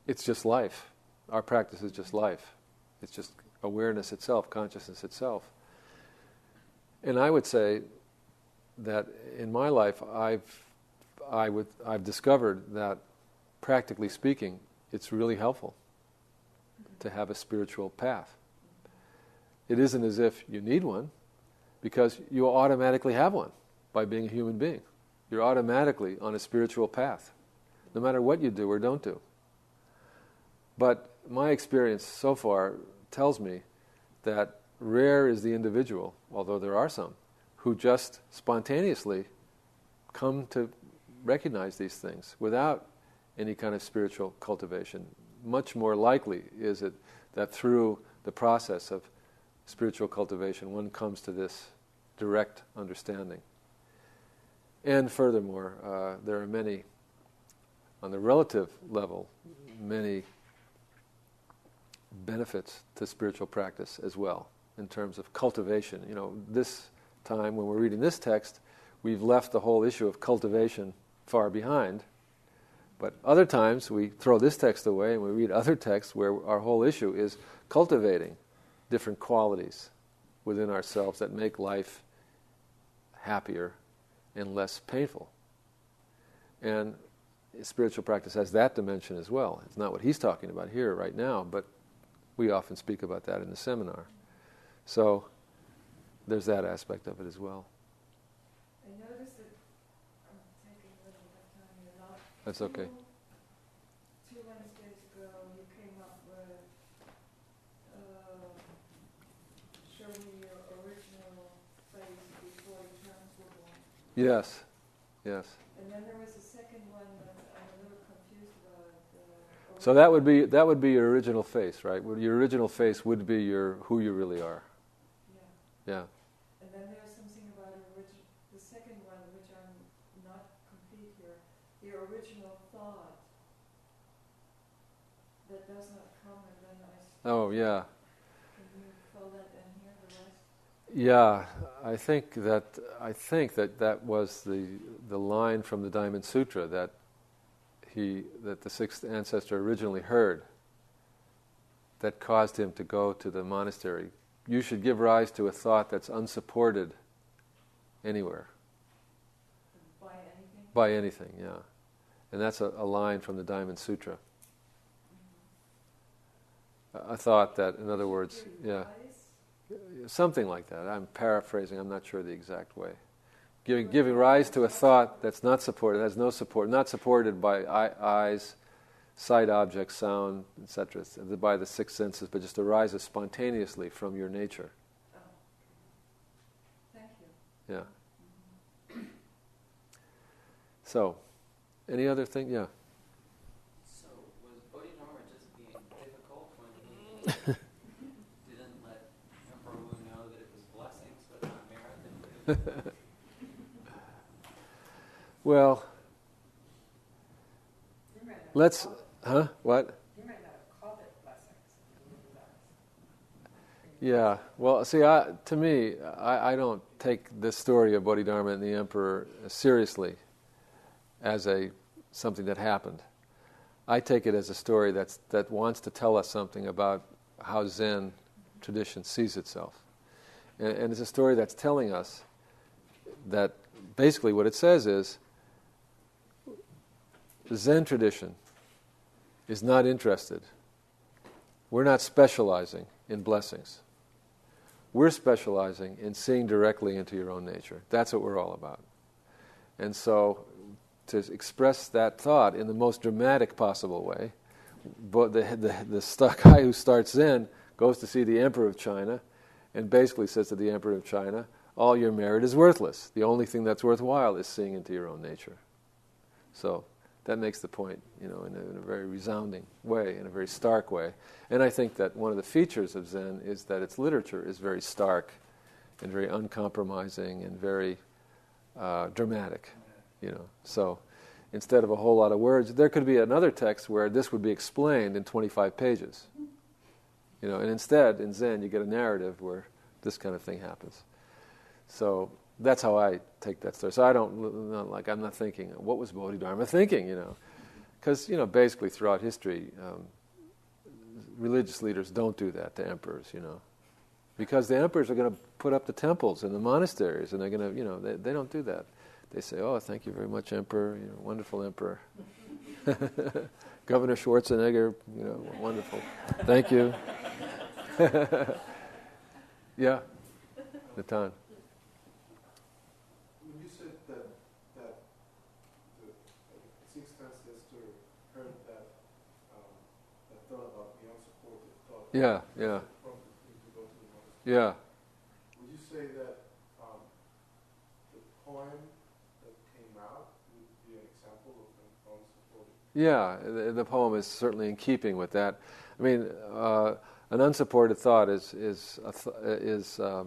Speaker 1: it's just life. Our practice is just life. It's just awareness itself, consciousness itself. And I would say that in my life, I've discovered that, practically speaking, it's really helpful to have a spiritual path. It isn't as if you need one, because you automatically have one by being a human being. You're automatically on a spiritual path, no matter what you do or don't do. But my experience so far tells me that rare is the individual, although there are some, who just spontaneously come to recognize these things without any kind of spiritual cultivation. Much more likely is it that through the process of spiritual cultivation one comes to this direct understanding. And furthermore, there are many, on the relative level, many benefits to spiritual practice as well, in terms of cultivation. This time when we're reading this text, we've left the whole issue of cultivation far behind. But other times we throw this text away and we read other texts where our whole issue is cultivating different qualities within ourselves that make life happier and less painful. And spiritual practice has that dimension as well. It's not what he's talking about here right now, but we often speak about that in the seminar. So there's that aspect of it as well.
Speaker 6: I noticed that I'm taking a little bit of time here now.
Speaker 1: That's okay.
Speaker 6: Two Wednesdays ago, you came up with show me your original face before you transform.
Speaker 1: Yes.
Speaker 6: And then there was a second one that I'm a little confused about.
Speaker 1: So that would be your original face, right? Your original face would be who you really are. Yeah.
Speaker 6: And then there's something about the second one, which I'm not complete here. The original thought that does not come, and then I.
Speaker 1: Oh yeah.
Speaker 6: Can you fill that in here, the rest?
Speaker 1: Yeah, I think that was the line from the Diamond Sutra that the sixth ancestor originally heard, that caused him to go to the monastery. You should give rise to a thought that's unsupported anywhere.
Speaker 6: By anything?
Speaker 1: By anything, yeah. And that's a line from the Diamond Sutra. A thought that, in other words, yeah, something like that. I'm paraphrasing, I'm not sure the exact way. Giving rise to a thought that's not supported, has no support, not supported by eyes, sight objects, sound, etc., by the six senses, but just arises spontaneously from your nature.
Speaker 6: Oh. Thank you.
Speaker 1: Yeah. So, any other thing? Yeah.
Speaker 3: So, was Bodhidharma just being difficult when he didn't let Emperor Wu know that it was blessings but not merit?
Speaker 1: Well, let's...
Speaker 6: What?
Speaker 5: You might not have called it blessings.
Speaker 1: Yeah, well, see, to me, I don't take this story of Bodhidharma and the emperor seriously. as something that happened. I take it as a story that wants to tell us something about how Zen tradition sees itself. And it's a story that's telling us that basically what it says is the Zen tradition is not interested. We're not specializing in blessings. We're specializing in seeing directly into your own nature. That's what we're all about. And so to express that thought in the most dramatic possible way, but the guy who starts Zen goes to see the Emperor of China and basically says to the Emperor of China, all your merit is worthless. The only thing that's worthwhile is seeing into your own nature. So that makes the point, in a very resounding way, in a very stark way. And I think that one of the features of Zen is that its literature is very stark and very uncompromising and very dramatic, So instead of a whole lot of words, there could be another text where this would be explained in 25 pages. And instead, in Zen, you get a narrative where this kind of thing happens. So that's how I take that story. So I'm not thinking, what was Bodhidharma thinking, Because, basically throughout history, religious leaders don't do that to emperors, Because the emperors are going to put up the temples and the monasteries, and they're going to, they don't do that. They say, oh, thank you very much, Emperor, wonderful Emperor. Governor Schwarzenegger, wonderful. Thank you. Yeah, Natan.
Speaker 7: When you said that the 6th ancestor heard that thought about the unsupported thought.
Speaker 1: Yeah. Yeah.
Speaker 7: Would you say that the poem that came out would be an example of an unsupported?
Speaker 1: Yeah, the poem is certainly in keeping with that. I mean, an unsupported thought is a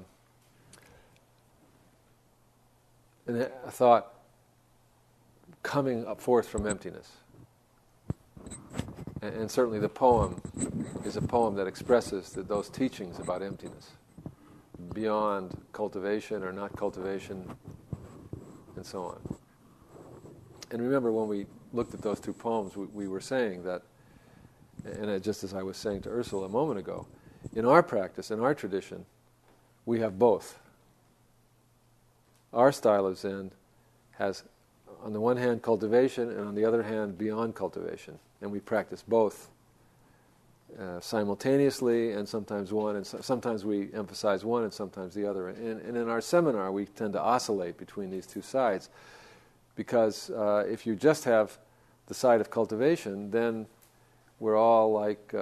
Speaker 1: thought coming up forth from emptiness. And certainly the poem is a poem that expresses those teachings about emptiness, beyond cultivation or not cultivation, and so on. And remember, when we looked at those two poems, we were saying that, and just as I was saying to Ursula a moment ago, in our practice, in our tradition, we have both. Our style of Zen has, on the one hand, cultivation, and on the other hand, beyond cultivation. And we practice both simultaneously, and sometimes one, and sometimes we emphasize one and sometimes the other. And in our seminar, we tend to oscillate between these two sides, because if you just have the side of cultivation, then we're all like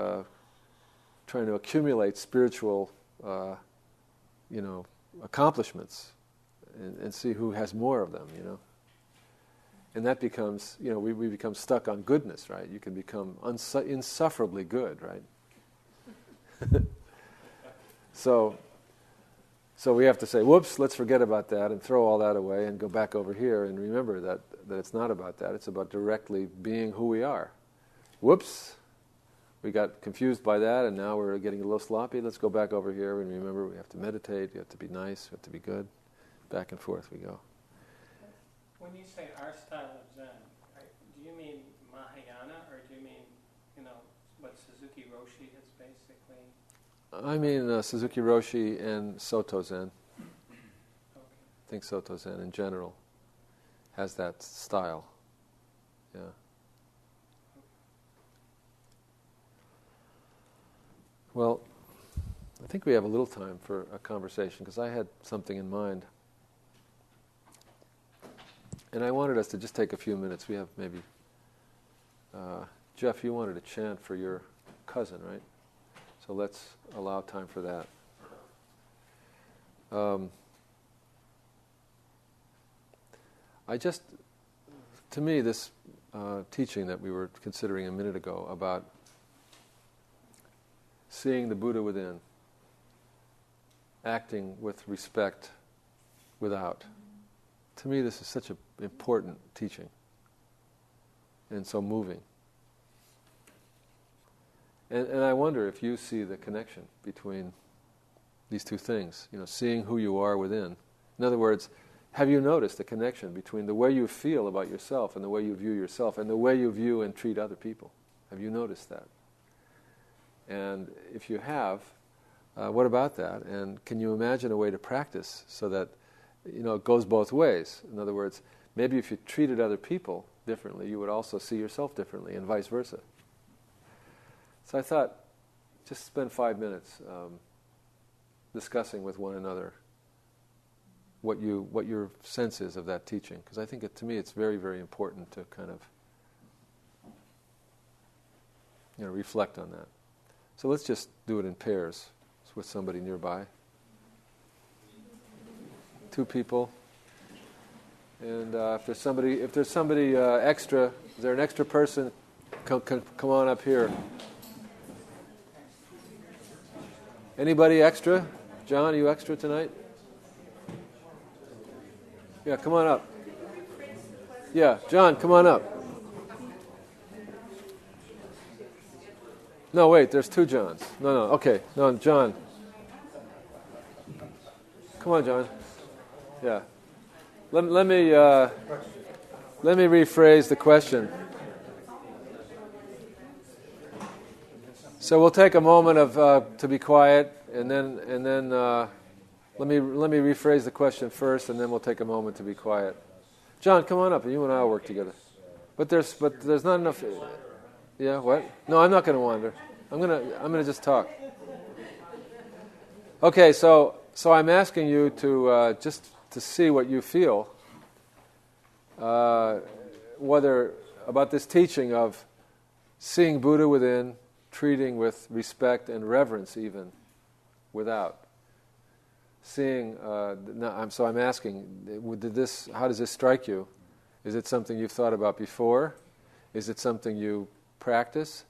Speaker 1: trying to accumulate spiritual, accomplishments and see who has more of them, And that becomes, we become stuck on goodness, right? You can become insufferably good, right? So we have to say, whoops, let's forget about that and throw all that away and go back over here and remember that it's not about that. It's about directly being who we are. Whoops, we got confused by that and now we're getting a little sloppy. Let's go back over here and remember we have to meditate, you have to be nice, you have to be good. Back and forth we go.
Speaker 4: When you say our style of Zen, do you mean Mahayana or do you mean, what Suzuki Roshi has basically?
Speaker 1: I mean Suzuki Roshi and Soto Zen.
Speaker 4: Okay.
Speaker 1: I think Soto Zen in general has that style. Yeah. Well, I think we have a little time for a conversation because I had something in mind. And I wanted us to just take a few minutes. We have maybe... Jeff, you wanted to chant for your cousin, right? So let's allow time for that. To me, this teaching that we were considering a minute ago about seeing the Buddha within, acting with respect without, to me this is such an important teaching and so moving. And I wonder if you see the connection between these two things, seeing who you are within. In other words, have you noticed the connection between the way you feel about yourself and the way you view yourself and the way you view and treat other people? Have you noticed that? And if you have, what about that? And can you imagine a way to practice so that, it goes both ways? In other words, maybe if you treated other people differently, you would also see yourself differently, and vice versa. So I thought, just spend 5 minutes discussing with one another what your sense is of that teaching, because I think to me it's very, very important to kind of reflect on that. So let's just do it in pairs with somebody nearby. 2 people. And if there's somebody extra, is there an extra person? Come on up here. Anybody extra? John, are you extra tonight? Yeah, come on up. Yeah, John, come on up. No, wait, there's 2 Johns. No, okay. No, John. Come on, John. Yeah. Let me rephrase the question. So we'll take a moment to be quiet, and then let me rephrase the question first, and then we'll take a moment to be quiet. John, come on up, and you and I will work together. But there's not enough. Yeah, what? No, I'm not going to wander. I'm gonna just talk. Okay, so I'm asking you to just to see what you feel, whether about this teaching of seeing Buddha within, treating with respect and reverence even without. Seeing, so I'm asking, how does this strike you? Is it something you've thought about before? Is it something you practice?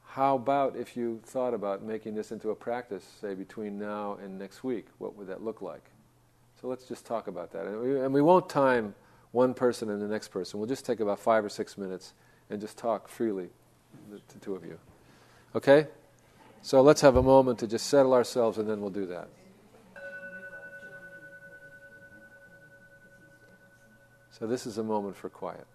Speaker 1: How about if you thought about making this into a practice, say between now and next week? What would that look like? So let's just talk about that. And we won't time one person and the next person. We'll just take about 5 or 6 minutes and just talk freely, the 2 of you. Okay? So let's have a moment to just settle ourselves, and then we'll do that. So this is a moment for quiet.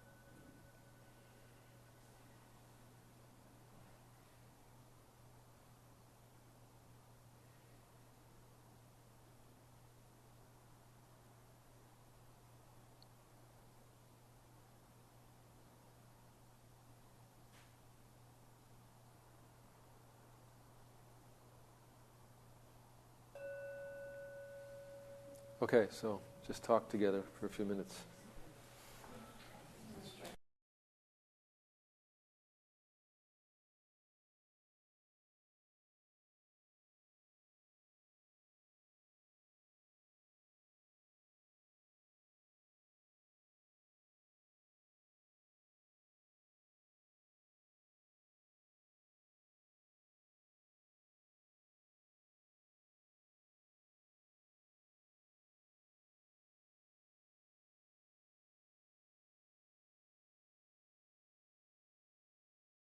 Speaker 1: Okay, so just talk together for a few minutes.